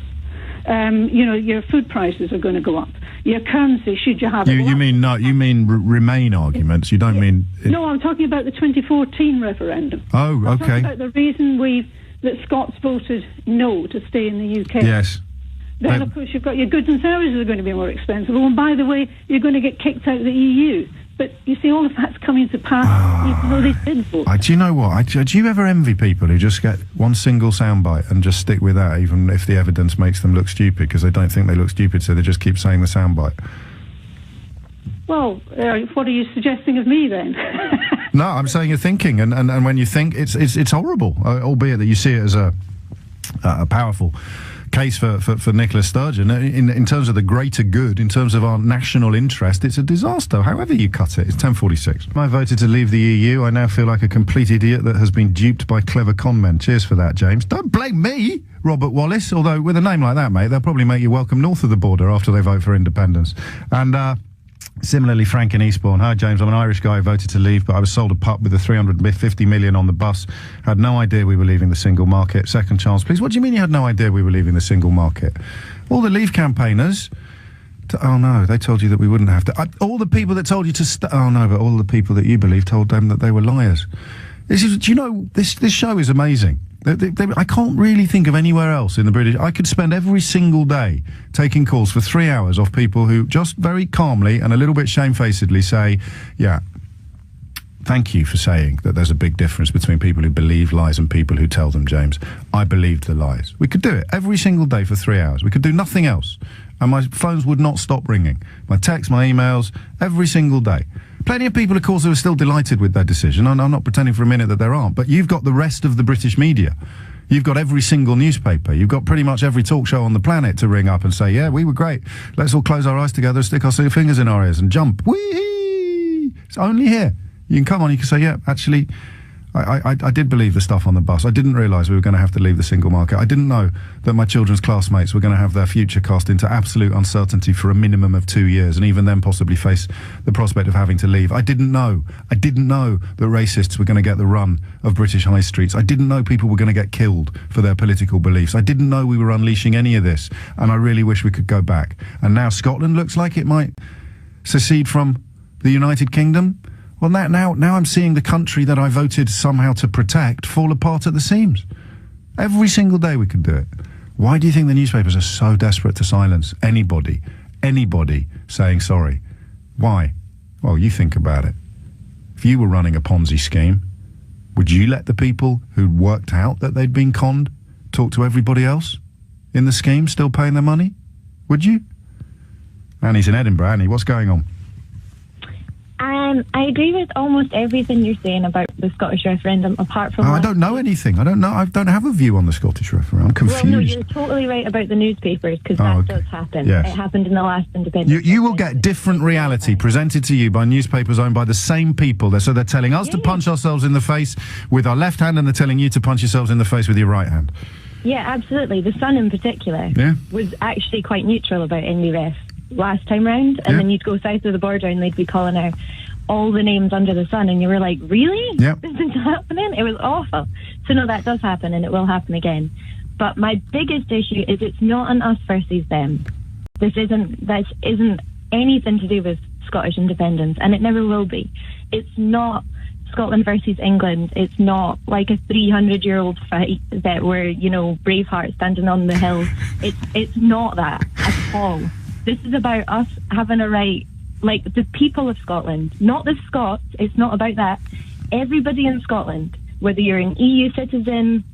Your food prices are going to go up. Your currency, should you have it. You mean Remain arguments. You don't mean. No, I'm talking about the 2014 referendum. Oh, okay. I'm talking about the reason that Scots voted no to stay in the UK. Yes. Then, of course, you've got your goods and services are going to be more expensive. Oh, and by the way, you're going to get kicked out of the EU. But you see, all of that's coming to pass, even though they did vote. Do you know what? Do you ever envy people who just get one single soundbite and just stick with that, even if the evidence makes them look stupid, because they don't think they look stupid, so they just keep saying the soundbite? Well, what are you suggesting of me then? No, I'm saying you're thinking, and when you think, it's horrible, albeit that you see it as a powerful case for Nicola Sturgeon. In terms of the greater good, in terms of our national interest, it's a disaster, however you cut it. It's 10:46. I voted to leave the EU. I now feel like a complete idiot that has been duped by clever con men. Cheers for that, James. Don't blame me, Robert Wallace, although with a name like that, mate, they'll probably make you welcome north of the border after they vote for independence. And similarly, Frank in Eastbourne. Hi, James. I'm an Irish guy who voted to leave, but I was sold a pup with the 350 million on the bus. Had no idea we were leaving the single market. Second chance, please. What do you mean you had no idea we were leaving the single market? All the Leave campaigners... oh, no, they told you that we wouldn't have to... all the people that told you to... oh, no, but all the people that you believe told them that they were liars. Do you know, this show is amazing. I can't really think of anywhere else in the British... I could spend every single day taking calls for 3 hours off people who just very calmly and a little bit shamefacedly say, yeah, thank you for saying that there's a big difference between people who believe lies and people who tell them, James. I believed the lies. We could do it every single day for 3 hours. We could do nothing else. And my phones would not stop ringing. My texts, my emails, every single day. Plenty of people, of course, who are still delighted with their decision. I'm not pretending for a minute that there aren't. But you've got the rest of the British media. You've got every single newspaper. You've got pretty much every talk show on the planet to ring up and say, yeah, we were great. Let's all close our eyes together, stick our fingers in our ears and jump. Whee! It's only here. You can come on, you can say, yeah, actually, I did believe the stuff on the bus. I didn't realise we were going to have to leave the single market. I didn't know that my children's classmates were going to have their future cast into absolute uncertainty for a minimum of 2 years, and even then possibly face the prospect of having to leave. I didn't know that racists were going to get the run of British high streets. I didn't know people were going to get killed for their political beliefs. I didn't know we were unleashing any of this, and I really wish we could go back. And now Scotland looks like it might secede from the United Kingdom. Well, now I'm seeing the country that I voted somehow to protect fall apart at the seams. Every single day we could do it. Why do you think the newspapers are so desperate to silence anybody saying sorry? Why? Well, you think about it. If you were running a Ponzi scheme, would you let the people who'd worked out that they'd been conned talk to everybody else in the scheme still paying their money? Would you? Annie's in Edinburgh. Annie, what's going on? I agree with almost everything you're saying about the Scottish referendum, apart from... I don't know anything. I don't have a view on the Scottish referendum. I'm confused. Well, no, you're totally right about the newspapers, because that does happen. Yes. It happened in the last independence. You will get different reality presented to you by newspapers owned by the same people. So they're telling us to punch ourselves in the face with our left hand, and they're telling you to punch yourselves in the face with your right hand. Yeah, absolutely. The Sun in particular was actually quite neutral about IndyRef last time round, and then you'd go south of the border and they'd be calling out all the names under the sun, and you were like, really? Yep. This is happening? It was awful. So no, that does happen, and it will happen again. But my biggest issue is it's not an us versus them. This isn't anything to do with Scottish independence, and it never will be. It's not Scotland versus England. It's not like a 300-year-old fight that we're, Braveheart standing on the hill. It's not that at all. This is about us having a right, like the people of Scotland, not the Scots. It's not about that. Everybody in Scotland, whether you're an EU citizen,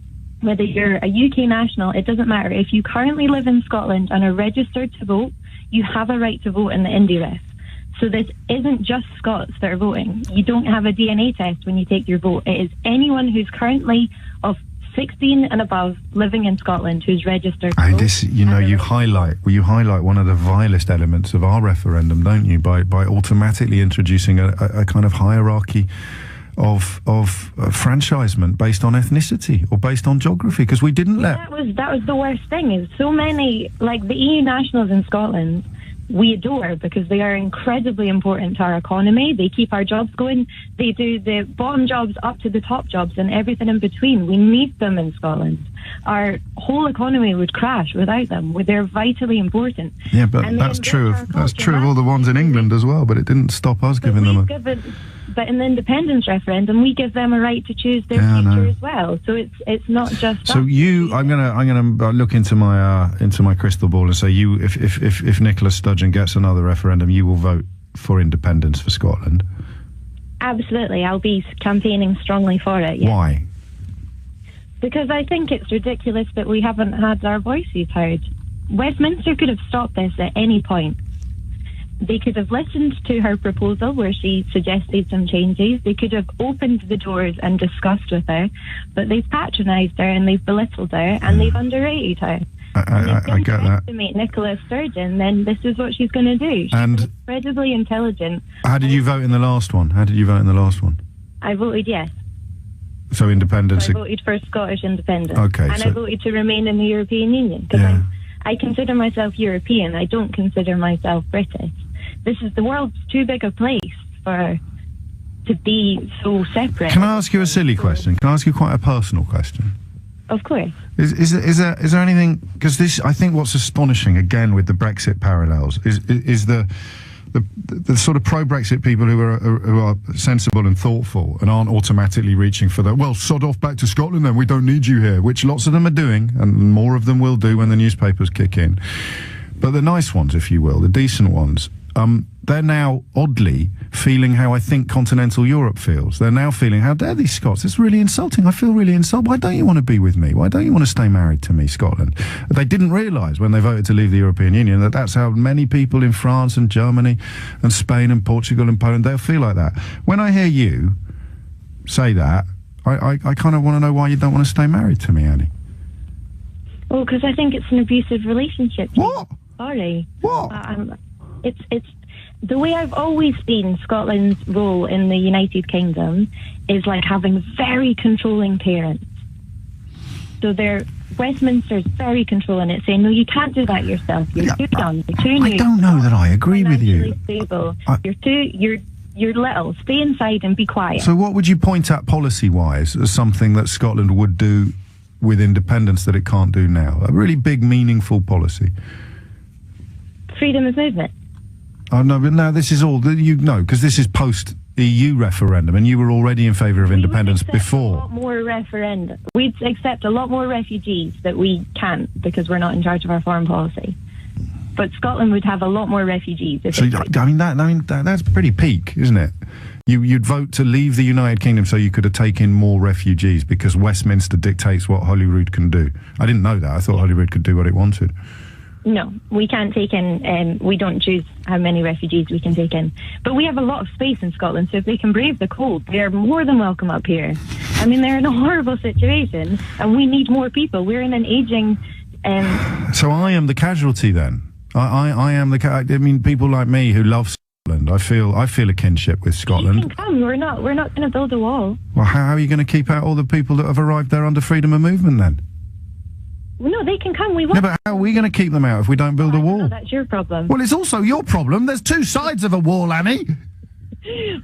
whether you're a UK national, it doesn't matter. If you currently live in Scotland and are registered to vote, you have a right to vote in the IndyRef. So this isn't just Scots that are voting. You don't have a DNA test when you take your vote. It is anyone who's currently of 16 and above living in Scotland who's registered to vote. You highlight one of the vilest elements of our referendum, don't you, by automatically introducing a kind of hierarchy of franchisement based on ethnicity or based on geography, because we didn't let... That was the worst thing, is so many, like the EU nationals in Scotland, we adore because they are incredibly important to our economy. They keep our jobs going. They do the bottom jobs up to the top jobs and everything in between. We need them in Scotland. Our whole economy would crash without them. They're vitally important. Yeah, but that's true of all the ones in England as well, but it didn't stop us giving them But in the independence referendum, we give them a right to choose their future as well. So it's not just. So I'm gonna look into my crystal ball and say if Nicola Sturgeon gets another referendum, you will vote for independence for Scotland. Absolutely, I'll be campaigning strongly for it. Yeah. Why? Because I think it's ridiculous that we haven't had our voices heard. Westminster could have stopped this at any point. They could have listened to her proposal where she suggested some changes. They could have opened the doors and discussed with her, but they've patronised her and they've belittled her and they've underrated her. I get that. To make Nicola Sturgeon, then this is what she's going to do. She's incredibly intelligent. How did you vote in the last one? I voted yes. So independence. So I voted for Scottish independence. Okay. And I voted to remain in the European Union because I consider myself European. I don't consider myself British. The world's too big a place to be so separate. Can I ask you a silly question? Can I ask you quite a personal question? Of course. Is there anything, because this, I think what's astonishing again with the Brexit parallels is the sort of pro-Brexit people who are sensible and thoughtful and aren't automatically reaching for sod off back to Scotland then, we don't need you here, which lots of them are doing and more of them will do when the newspapers kick in. But the nice ones, if you will, the decent ones, they're now oddly feeling how I think continental Europe feels. They're now feeling, how dare these Scots? It's really insulting. I feel really insulted. Why don't you want to be with me? Why don't you want to stay married to me, Scotland? They didn't realise when they voted to leave the European Union that that's how many people in France and Germany and Spain and Portugal and Poland, they'll feel like that. When I hear you say that, I kind of want to know why you don't want to stay married to me, Annie. Well, because I think it's an abusive relationship. What? Sorry. What? It's the way I've always seen Scotland's role in the United Kingdom is like having very controlling parents. So Westminster's very controlling it, saying, no, you can't do that yourself. You're too young. You're too new. I don't know that I agree with you. Stable. You're little. Stay inside and be quiet. So what would you point at policy-wise as something that Scotland would do with independence that it can't do now? A really big, meaningful policy. Freedom of movement. Oh, no, but now this is all, because this is post-EU referendum, and you were already in favour of independence before. A lot more referendum. We'd accept a lot more refugees that we can't because we're not in charge of our foreign policy. But Scotland would have a lot more refugees. That's pretty peak, isn't it? You'd vote to leave the United Kingdom so you could have taken more refugees because Westminster dictates what Holyrood can do. I didn't know that. I thought Holyrood could do what it wanted. No, we can't take in, we don't choose how many refugees we can take in. But we have a lot of space in Scotland, so if they can brave the cold, they're more than welcome up here. I mean, they're in a horrible situation, and we need more people. We're in an ageing... So I am the casualty then? I am the... I mean, people like me who love Scotland, I feel a kinship with Scotland. You can come. We're not going to build a wall. Well, how are you going to keep out all the people that have arrived there under freedom of movement then? No, they can come. We want. No, but how are we going to keep them out if we don't build a wall? That's your problem. Well, it's also your problem. There's two sides of a wall, Annie.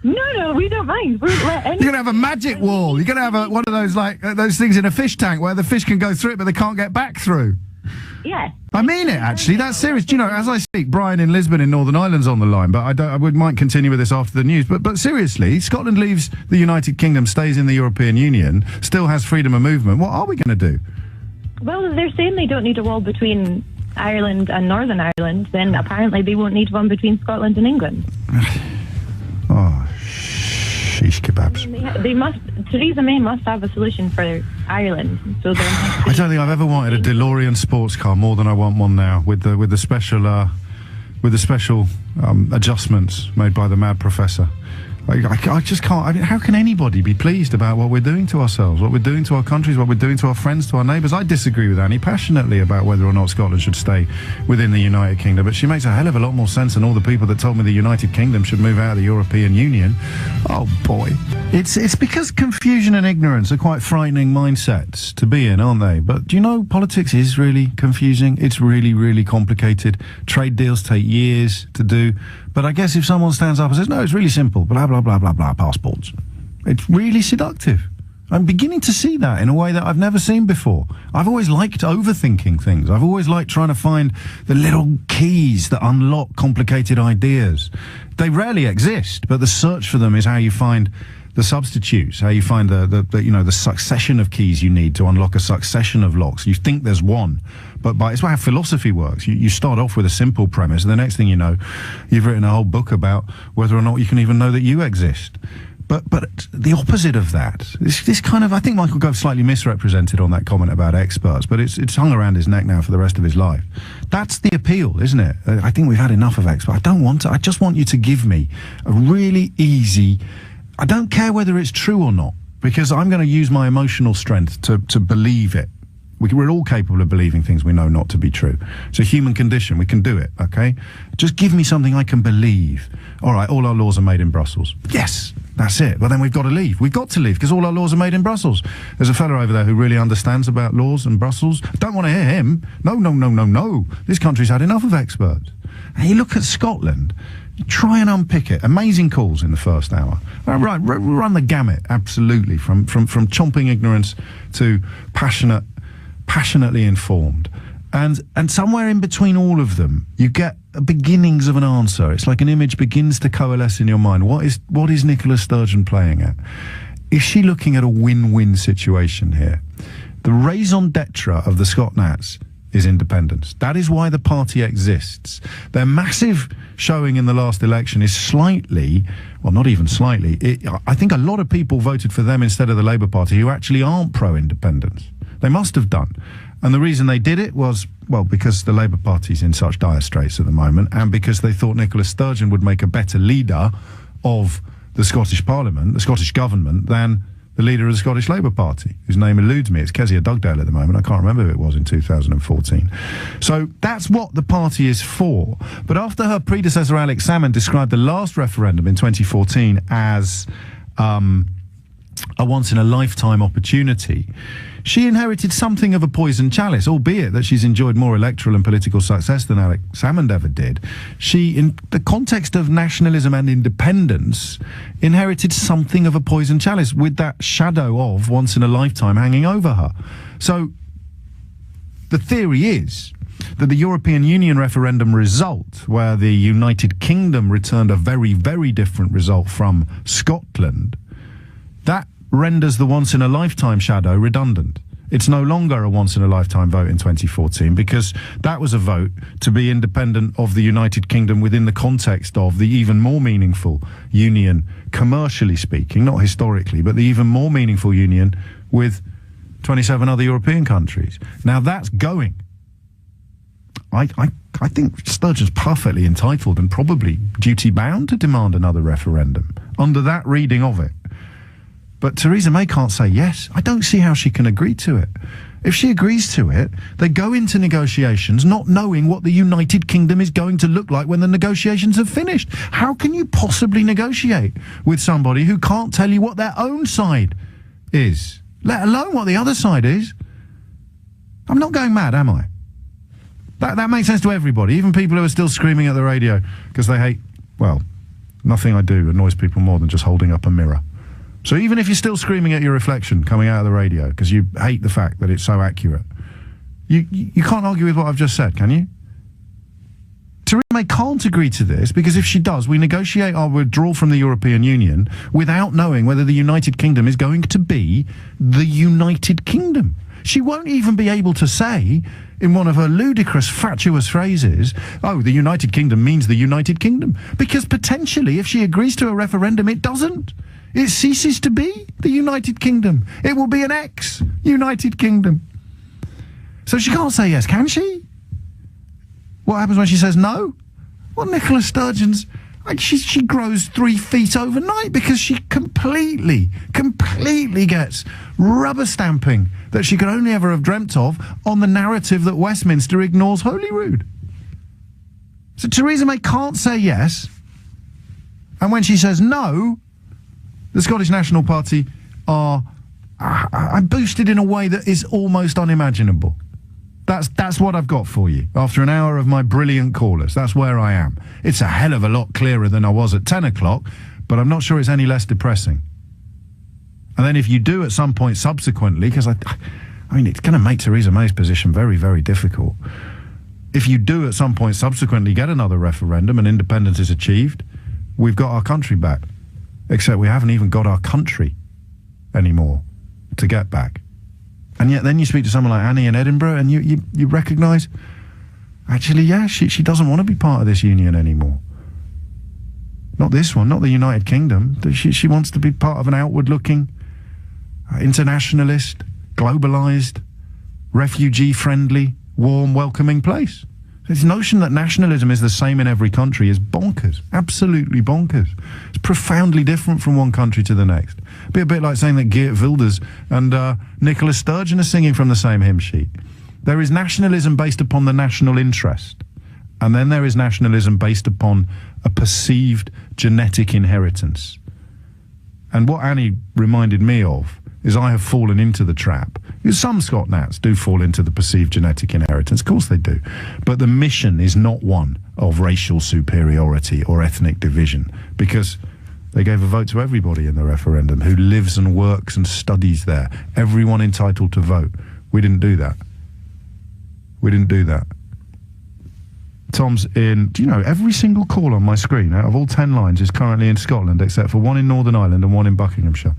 No, we don't mind. You're going to have a magic wall. You're going to have one of those, like, those things in a fish tank where the fish can go through it, but they can't get back through. Yeah. I mean it, actually. That's serious. Do you know, as I speak, Brian in Lisbon in Northern Ireland's on the line, but I might continue with this after the news. But seriously, Scotland leaves the United Kingdom, stays in the European Union, still has freedom of movement. What are we going to do? Well, they're saying they don't need a wall between Ireland and Northern Ireland, then apparently they won't need one between Scotland and England. Oh, shish kebabs. I mean, Theresa May must have a solution for Ireland. So I don't think I've ever wanted a DeLorean sports car more than I want one now, with the special adjustments made by the mad professor. I just can't. I mean, how can anybody be pleased about what we're doing to ourselves, what we're doing to our countries, what we're doing to our friends, to our neighbours? I disagree with Annie passionately about whether or not Scotland should stay within the United Kingdom, but she makes a hell of a lot more sense than all the people that told me the United Kingdom should move out of the European Union. Oh boy, it's because confusion and ignorance are quite frightening mindsets to be in, aren't they? But do you know, politics is really confusing. It's really, really complicated. Trade deals take years to do. But I guess if someone stands up and says, no, it's really simple, blah, blah, blah, blah, blah, passports, it's really seductive. I'm beginning to see that in a way that I've never seen before. I've always liked overthinking things. I've always liked trying to find the little keys that unlock complicated ideas. They rarely exist, but the search for them is how you find the substitutes, how you find the succession of keys you need to unlock a succession of locks. You think there's one, but it's how philosophy works. You start off with a simple premise, and the next thing you know, you've written a whole book about whether or not you can even know that you exist. But the opposite of that, this kind of, I think Michael Gove slightly misrepresented on that comment about experts, but it's hung around his neck now for the rest of his life. That's the appeal, isn't it? I think we've had enough of experts. I don't want to. I just want you to give me a really easy... I don't care whether it's true or not, because I'm going to use my emotional strength to believe it. We're all capable of believing things we know not to be true. It's a human condition. We can do it, okay? Just give me something I can believe. All right, all our laws are made in Brussels. Yes, that's it. Well, then we've got to leave. We've got to leave because all our laws are made in Brussels. There's a fella over there who really understands about laws and Brussels. Don't want to hear him. No. This country's had enough of experts. And you look at Scotland... Try and unpick it. Amazing calls in the first hour. Right, run the gamut, absolutely, from chomping ignorance to passionately informed. And somewhere in between all of them, you get beginnings of an answer. It's like an image begins to coalesce in your mind. What is Nicola Sturgeon playing at? Is she looking at a win-win situation here? The raison d'etre of the Scot Nats is independence. That is why the party exists. Their massive showing in the last election is slightly, well, not even slightly, I think a lot of people voted for them instead of the Labour Party who actually aren't pro-independence. They must have done. And the reason they did it was, well, because the Labour Party's in such dire straits at the moment, and because they thought Nicola Sturgeon would make a better leader of the Scottish Parliament, the Scottish government, than the leader of the Scottish Labour Party, whose name eludes me. It's Kezia Dugdale at the moment. I can't remember who it was in 2014. So that's what the party is for. But after her predecessor, Alex Salmond, described the last referendum in 2014 as a once-in-a-lifetime opportunity, she inherited something of a poisoned chalice, albeit that she's enjoyed more electoral and political success than Alex Salmond ever did. She, in the context of nationalism and independence, inherited something of a poisoned chalice with that shadow of once-in-a-lifetime hanging over her. So the theory is that the European Union referendum result, where the United Kingdom returned a very, very different result from Scotland, that renders the once-in-a-lifetime shadow redundant. It's no longer a once-in-a-lifetime vote in 2014 because that was a vote to be independent of the United Kingdom within the context of the even more meaningful union, commercially speaking, not historically, but the even more meaningful union with 27 other European countries. Now that's going. I think Sturgeon's perfectly entitled and probably duty-bound to demand another referendum under that reading of it. But Theresa May can't say yes. I don't see how she can agree to it. If she agrees to it, they go into negotiations not knowing what the United Kingdom is going to look like when the negotiations have finished. How can you possibly negotiate with somebody who can't tell you what their own side is, let alone what the other side is? I'm not going mad, am I? That makes sense to everybody, even people who are still screaming at the radio because they hate, well, nothing I do annoys people more than just holding up a mirror. So even if you're still screaming at your reflection coming out of the radio because you hate the fact that it's so accurate, you can't argue with what I've just said, can you? Theresa May can't agree to this because if she does, we negotiate our withdrawal from the European Union without knowing whether the United Kingdom is going to be the United Kingdom. She won't even be able to say, in one of her ludicrous, fatuous phrases, oh, the United Kingdom means the United Kingdom. Because potentially, if she agrees to a referendum, it doesn't. It ceases to be the United Kingdom. It will be an ex-United Kingdom. So she can't say yes, can she? What happens when she says no? Well, Nicola Sturgeon's... She grows 3 feet overnight because she completely gets rubber stamping that she could only ever have dreamt of on the narrative that Westminster ignores Holyrood. So Theresa May can't say yes, and when she says no, the Scottish National Party are boosted in a way that is almost unimaginable. That's what I've got for you. After an hour of my brilliant callers, that's where I am. It's a hell of a lot clearer than I was at 10 o'clock, but I'm not sure it's any less depressing. And then if you do at some point subsequently, because I mean, it's going to make Theresa May's position very, very difficult. If you do at some point subsequently get another referendum and independence is achieved, we've got our country back. Except we haven't even got our country anymore to get back. And yet then you speak to someone like Annie in Edinburgh and you recognise, actually, yeah, she doesn't want to be part of this union anymore. Not this one, not the United Kingdom. She wants to be part of an outward-looking, internationalist, globalised, refugee-friendly, warm, welcoming place. This notion that nationalism is the same in every country is bonkers, absolutely bonkers. It's profoundly different from one country to the next. It'd be a bit like saying that Geert Wilders and Nicola Sturgeon are singing from the same hymn sheet. There is nationalism based upon the national interest, and then there is nationalism based upon a perceived genetic inheritance. And what Annie reminded me of is I have fallen into the trap. Some Scot Nats do fall into the perceived genetic inheritance, of course they do. But the mission is not one of racial superiority or ethnic division, because they gave a vote to everybody in the referendum who lives and works and studies there. Everyone entitled to vote. We didn't do that. We didn't do that. Tom's in, do you know, every single call on my screen out of all 10 lines is currently in Scotland, except for one in Northern Ireland and one in Buckinghamshire.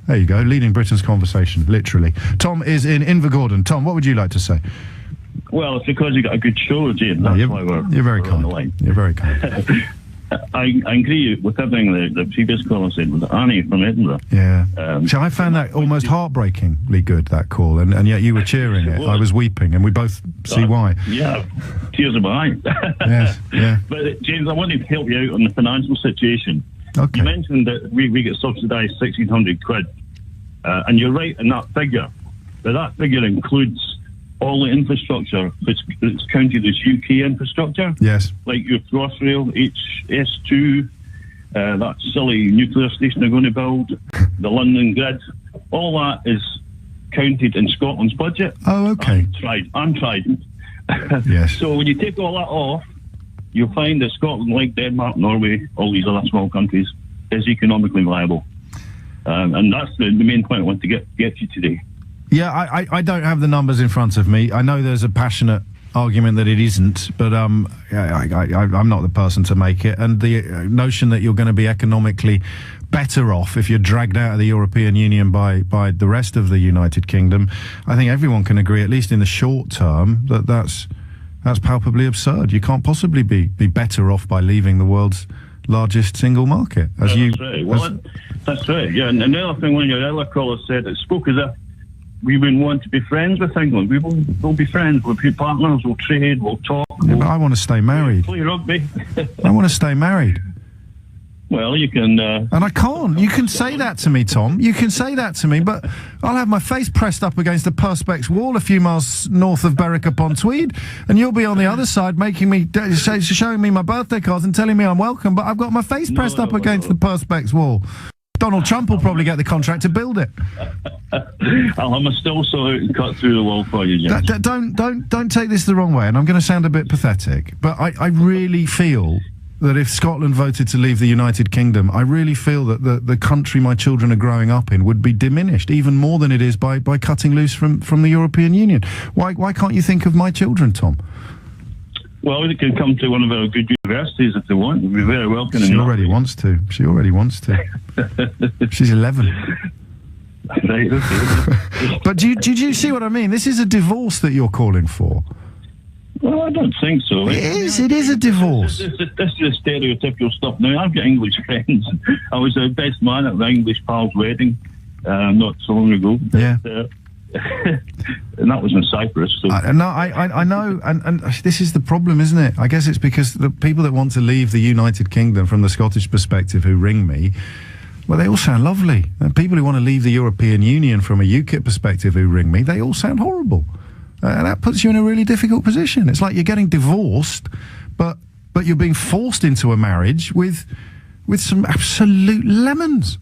There you go, leading Britain's conversation, literally. Tom is in Invergordon. Tom, what would you like to say? Well, it's because you got a good show, Jane. That's why you're very kind. On the line. You're very kind. I agree with everything the previous caller said with Annie from Edinburgh. Yeah. So I found that almost heartbreakingly good, that call, and yet you were cheering it. I was weeping, and we both see why. Yeah, tears in my eyes. Yes, yeah. But, James, I wanted to help you out on the financial situation. Okay. You mentioned that we get subsidised 1,600 quid, and you're right in that figure, but that figure includes all the infrastructure that's counted as UK infrastructure. Yes. Like your Crossrail, HS2, that silly nuclear station they're going to build, the London Grid, all that is counted in Scotland's budget. Oh, okay. I'm tried. Yes. So when you take all that off, you'll find that Scotland, like Denmark, Norway, all these other small countries, is economically viable. And that's the main point I want to get you today. Yeah, I don't have the numbers in front of me. I know there's a passionate argument that it isn't, but I'm not the person to make it. And the notion that you're going to be economically better off if you're dragged out of the European Union by the rest of the United Kingdom, I think everyone can agree, at least in the short term, that's palpably absurd. You can't possibly be better off by leaving the world's largest single market. That's right. Well, that's right. Yeah, and the other thing, when your other caller said, it spoke as if we wouldn't want to be friends with England. We'll be friends. We'll be partners. We'll trade. We'll talk. Yeah, but I want to stay married. Play rugby. I want to stay married. Well, you can... and I can't. You can say that to me, Tom. You can say that to me, but I'll have my face pressed up against the Perspex wall a few miles north of Berwick-upon-Tweed, and you'll be on the other side making me, showing me my birthday cards and telling me I'm welcome, but I've got my face pressed up against the Perspex wall. Donald Trump will probably get the contract to build it. I'll have my still saw out and cut through the wall for you, James. Don't take this the wrong way, and I'm going to sound a bit pathetic, but I really feel that if Scotland voted to leave the United Kingdom, I really feel that the country my children are growing up in would be diminished even more than it is by cutting loose from the European Union. Why can't you think of my children, Tom? Well, they can come to one of our good universities if they want. We'd be very welcome. She already wants to. She already wants to. She's 11. Right, okay. But did you see what I mean? This is a divorce that you're calling for. Well, I don't think so. It is a divorce. This is stereotypical stuff. Now, I've got English friends. I was the best man at the English pal's wedding not so long ago. Yeah. And that was in Cyprus. So. I know, and this is the problem, isn't it? I guess it's because the people that want to leave the United Kingdom from the Scottish perspective who ring me, well, they all sound lovely. And people who want to leave the European Union from a UKIP perspective who ring me, they all sound horrible. And that puts you in a really difficult position. It's like you're getting divorced, but you're being forced into a marriage with some absolute lemons.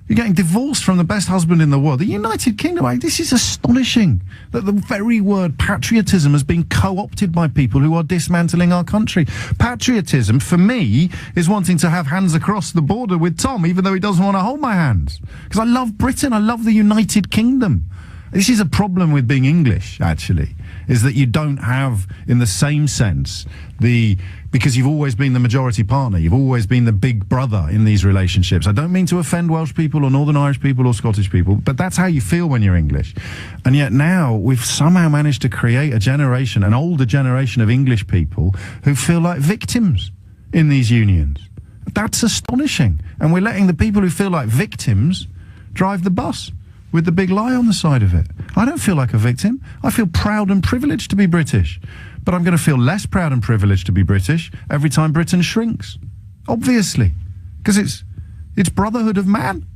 You're getting divorced from the best husband in the world. The United Kingdom, this is astonishing that the very word patriotism has been co-opted by people who are dismantling our country. Patriotism, for me, is wanting to have hands across the border with Tom, even though he doesn't want to hold my hands. Because I love Britain, I love the United Kingdom. This is a problem with being English, actually, is that you don't have, in the same sense, because you've always been the majority partner, you've always been the big brother in these relationships. I don't mean to offend Welsh people or Northern Irish people or Scottish people, but that's how you feel when you're English. And yet now we've somehow managed to create an older generation of English people who feel like victims in these unions. That's astonishing. And we're letting the people who feel like victims drive the bus with the big lie on the side of it. I don't feel like a victim. I feel proud and privileged to be British. But I'm going to feel less proud and privileged to be British every time Britain shrinks. Obviously. Because it's brotherhood of man.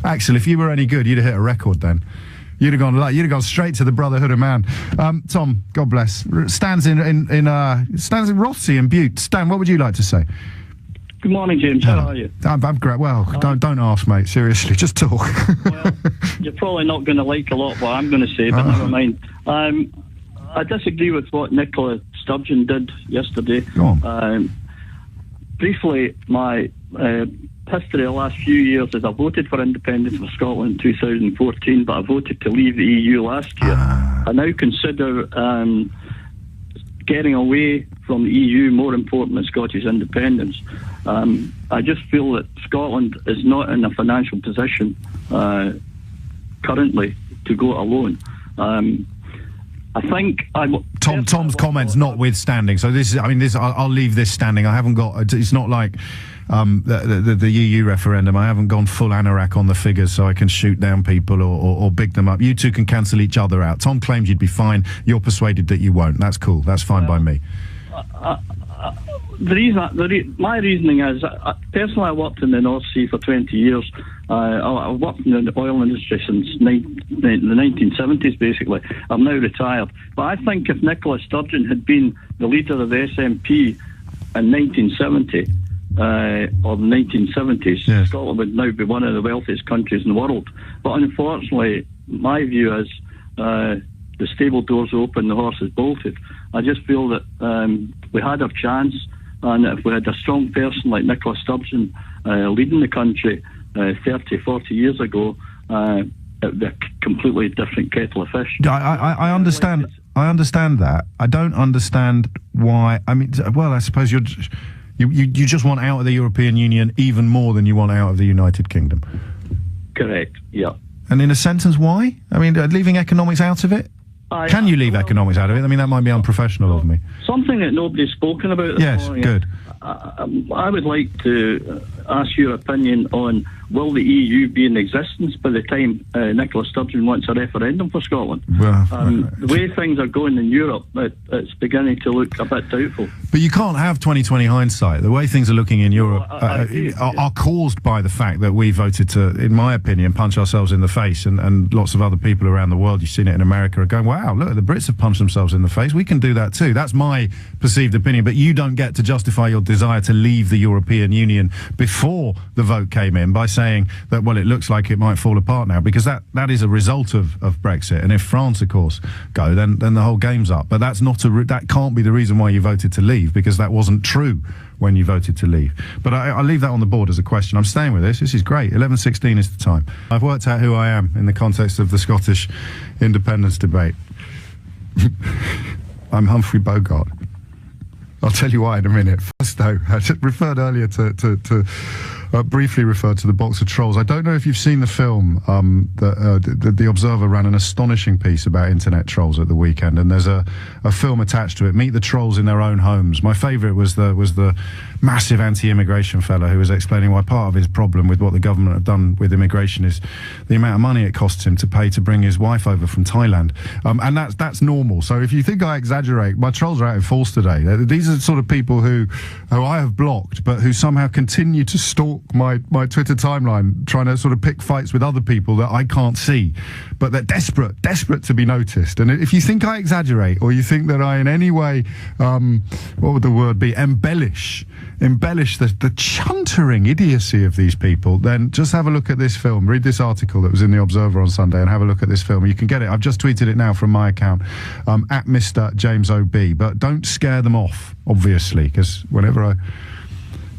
Actually, if you were any good, you'd have hit a record then. You'd have gone straight to the brotherhood of man. Tom, God bless. Stan's in Rothsey in Butte. Stan, what would you like to say? Good morning, James. How are you? I'm great. Well, don't ask, mate. Seriously, just talk. Well, you're probably not going to like a lot what I'm going to say, but never mind. I disagree with what Nicola Sturgeon did yesterday. Go on. Briefly, my history the last few years is I voted for independence for Scotland in 2014, but I voted to leave the EU last year. I now consider getting away from the EU more important than Scottish independence. I just feel that Scotland is not in a financial position currently to go alone. I think Tom's comments notwithstanding. So this is, I'll leave this standing. I haven't got. It's not like the EU referendum. I haven't gone full anorak on the figures, so I can shoot down people or big them up. You two can cancel each other out. Tom claims you'd be fine. You're persuaded that you won't. That's cool. That's fine by me. My reasoning is, personally, I worked in the North Sea for 20 years. I've worked in the oil industry since the 1970s, basically. I'm now retired. But I think if Nicola Sturgeon had been the leader of the SNP in 1970, or the 1970s, yes, Scotland would now be one of the wealthiest countries in the world. But unfortunately, my view is the stable doors open, the horse is bolted. I just feel that we had our chance, and if we had a strong person like Nicola Sturgeon leading the country 30, 40 years ago, it would be a completely different kettle of fish. I understand. I understand that. I don't understand why. I mean, well, I suppose you just want out of the European Union even more than you want out of the United Kingdom. Correct. Yeah. And in a sentence, why? I mean, leaving economics out of it? Can you leave economics out of it? I mean, that might be unprofessional of me. Something that nobody's spoken about this morning. Yes, good. I would like to ask your opinion on, will the EU be in existence by the time Nicola Sturgeon wants a referendum for Scotland? Well, the way things are going in Europe, it's beginning to look a bit doubtful. But you can't have 20/20 hindsight. The way things are looking in Europe are caused by the fact that we voted to, in my opinion, punch ourselves in the face, and lots of other people around the world, you've seen it in America, are going, wow, look, the Brits have punched themselves in the face. We can do that too. That's my perceived opinion. But you don't get to justify your desire to leave the European Union before the vote came in by saying that, well, it looks like it might fall apart now, because that is a result of Brexit. And if France, of course, go, then the whole game's up. But that can't be the reason why you voted to leave, because that wasn't true when you voted to leave. But I'll leave that on the board as a question. I'm staying with this. This is great. 11:16 is the time. I've worked out who I am in the context of the Scottish independence debate. I'm Humphrey Bogart. I'll tell you why in a minute. First, though, I referred earlier to briefly referred to the box of trolls. I don't know if you've seen the film. The Observer ran an astonishing piece about internet trolls at the weekend, and there's a film attached to it. Meet the trolls in their own homes. My favourite was the massive anti-immigration fella who was explaining why part of his problem with what the government have done with immigration is the amount of money it costs him to pay to bring his wife over from Thailand, and that's normal. So if you think I exaggerate, my trolls are out in force today. These are the sort of people who I have blocked, but who somehow continue to stalk my Twitter timeline, trying to sort of pick fights with other people that I can't see, but they're desperate to be noticed. And if you think I exaggerate, or you think that I in any way, what would the word be, embellish the chuntering idiocy of these people, then just have a look at this film, read this article that was in the Observer on Sunday, and have a look at this film. You can get it. I've just tweeted it now from my account, at Mr. James OB. But don't scare them off, obviously, because whenever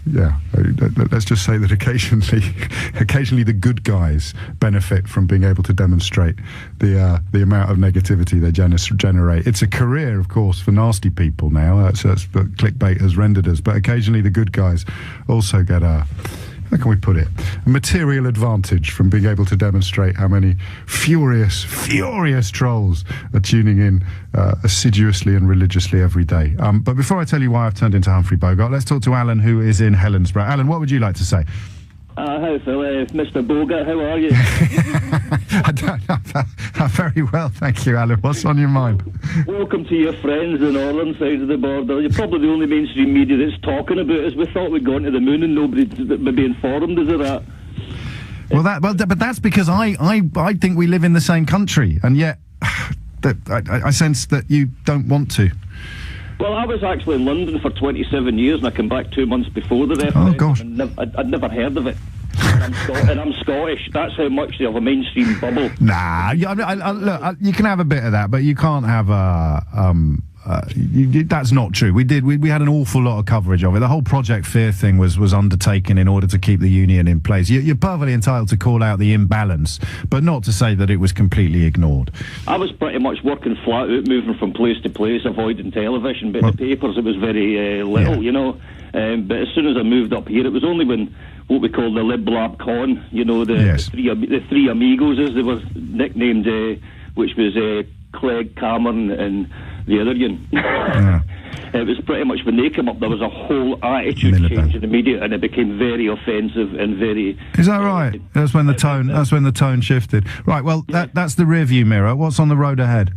let's just say that occasionally the good guys benefit from being able to demonstrate the amount of negativity they generate. It's a career, of course, for nasty people now. That's what clickbait has rendered us. But occasionally the good guys also get how can we put it, a material advantage from being able to demonstrate how many furious trolls are tuning in assiduously and religiously every day. But before I tell you why I've turned into Humphrey Bogart, let's talk to Alan, who is in Helensburgh. Alan, what would you like to say? Hi, Phil. Mr. Bogart, how are you? I'm very well, thank you, Alan. What's on your mind? Welcome to your friends in the northern side of the border. You're probably the only mainstream media that's talking about us. We thought we'd gone to the moon and nobody would be informed us of that. But that's because I think we live in the same country, and yet I sense that you don't want to. Well, I was actually in London for 27 years, and I came back 2 months before the referendum. Oh, gosh. And I'd never heard of it. And I'm Scottish. That's how much of a mainstream bubble. Nah, look, you can have a bit of that, but you can't have that's not true. We had an awful lot of coverage of it. The whole Project Fear thing was undertaken in order to keep the union in place. You're perfectly entitled to call out the imbalance, but not to say that it was completely ignored. I was pretty much working flat out, moving from place to place, avoiding television, but in the papers it was very little, you know. But as soon as I moved up here, it was only when what we call the Lib Lab Con, you know, the three amigos, as they were nicknamed, which was Clegg, Cameron and the other one. Yeah. It was pretty much when they came up, there was a whole attitude change in the media, and it became very offensive and very. Is that right? That's when the tone. That's when the tone shifted. Right. Well, that's the rear view mirror. What's on the road ahead?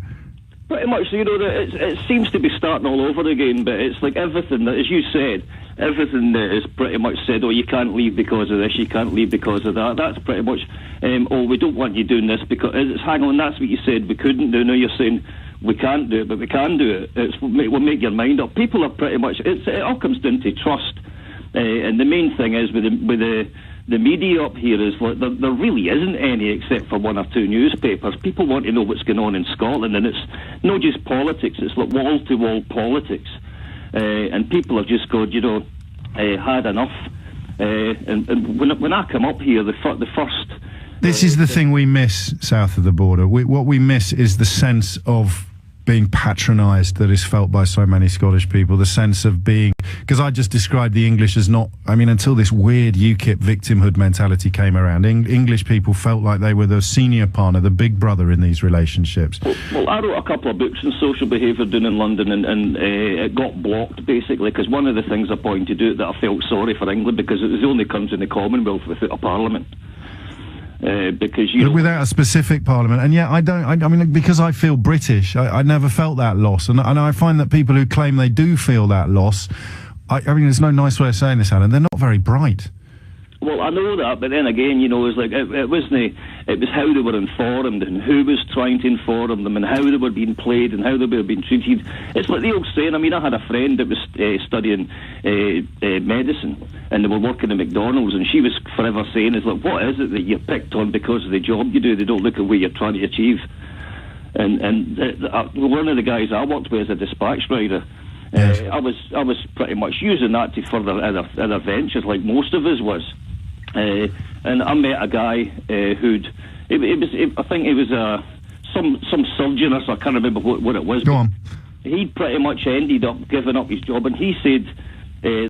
Pretty much, you know, it seems to be starting all over again, but it's like everything that, as you said, everything that is pretty much said, oh, you can't leave because of this, you can't leave because of that. That's pretty much, oh, we don't want you doing this because, hang on, that's what you said we couldn't do. Now you're saying we can't do it, but we can do it. We'll make your mind up. People are pretty much, it all comes down to trust. And the main thing is with the media up here is like there really isn't any except for one or two newspapers. People want to know what's going on in Scotland, and it's not just politics, it's like wall-to-wall politics. And people have just got, you know, had enough. And when I come up here, the first... This is the thing we miss south of the border. What we miss is the sense of being patronised that is felt by so many Scottish people, the sense of being, because I just described the English as not, I mean, until this weird UKIP victimhood mentality came around, English people felt like they were the senior partner, the big brother in these relationships. Well, I wrote a couple of books on social behaviour down in London, and it got blocked, basically, because one of the things I pointed out that I felt sorry for England, because it was the only country in the Commonwealth without a parliament. Because without a specific parliament, and yet I mean, because I feel British, I never felt that loss, and I find that people who claim they do feel that loss, I mean, there's no nice way of saying this, Alan, they're not very bright. Well, I know that, but then again, you know, it's like it was how they were informed and who was trying to inform them and how they were being played and how they were being treated. It's like the old saying. I mean, I had a friend that was studying medicine and they were working at McDonald's, and she was forever saying, "It's like, what is it that you're picked on because of the job you do? They don't look at what you're trying to achieve." And one of the guys I worked with as a dispatch rider. Yes. I was pretty much using that to further other ventures, like most of us was. And I met a guy who'd I think it was some surgeon, or so, I can't remember what it was. Go on. He pretty much ended up giving up his job, and he said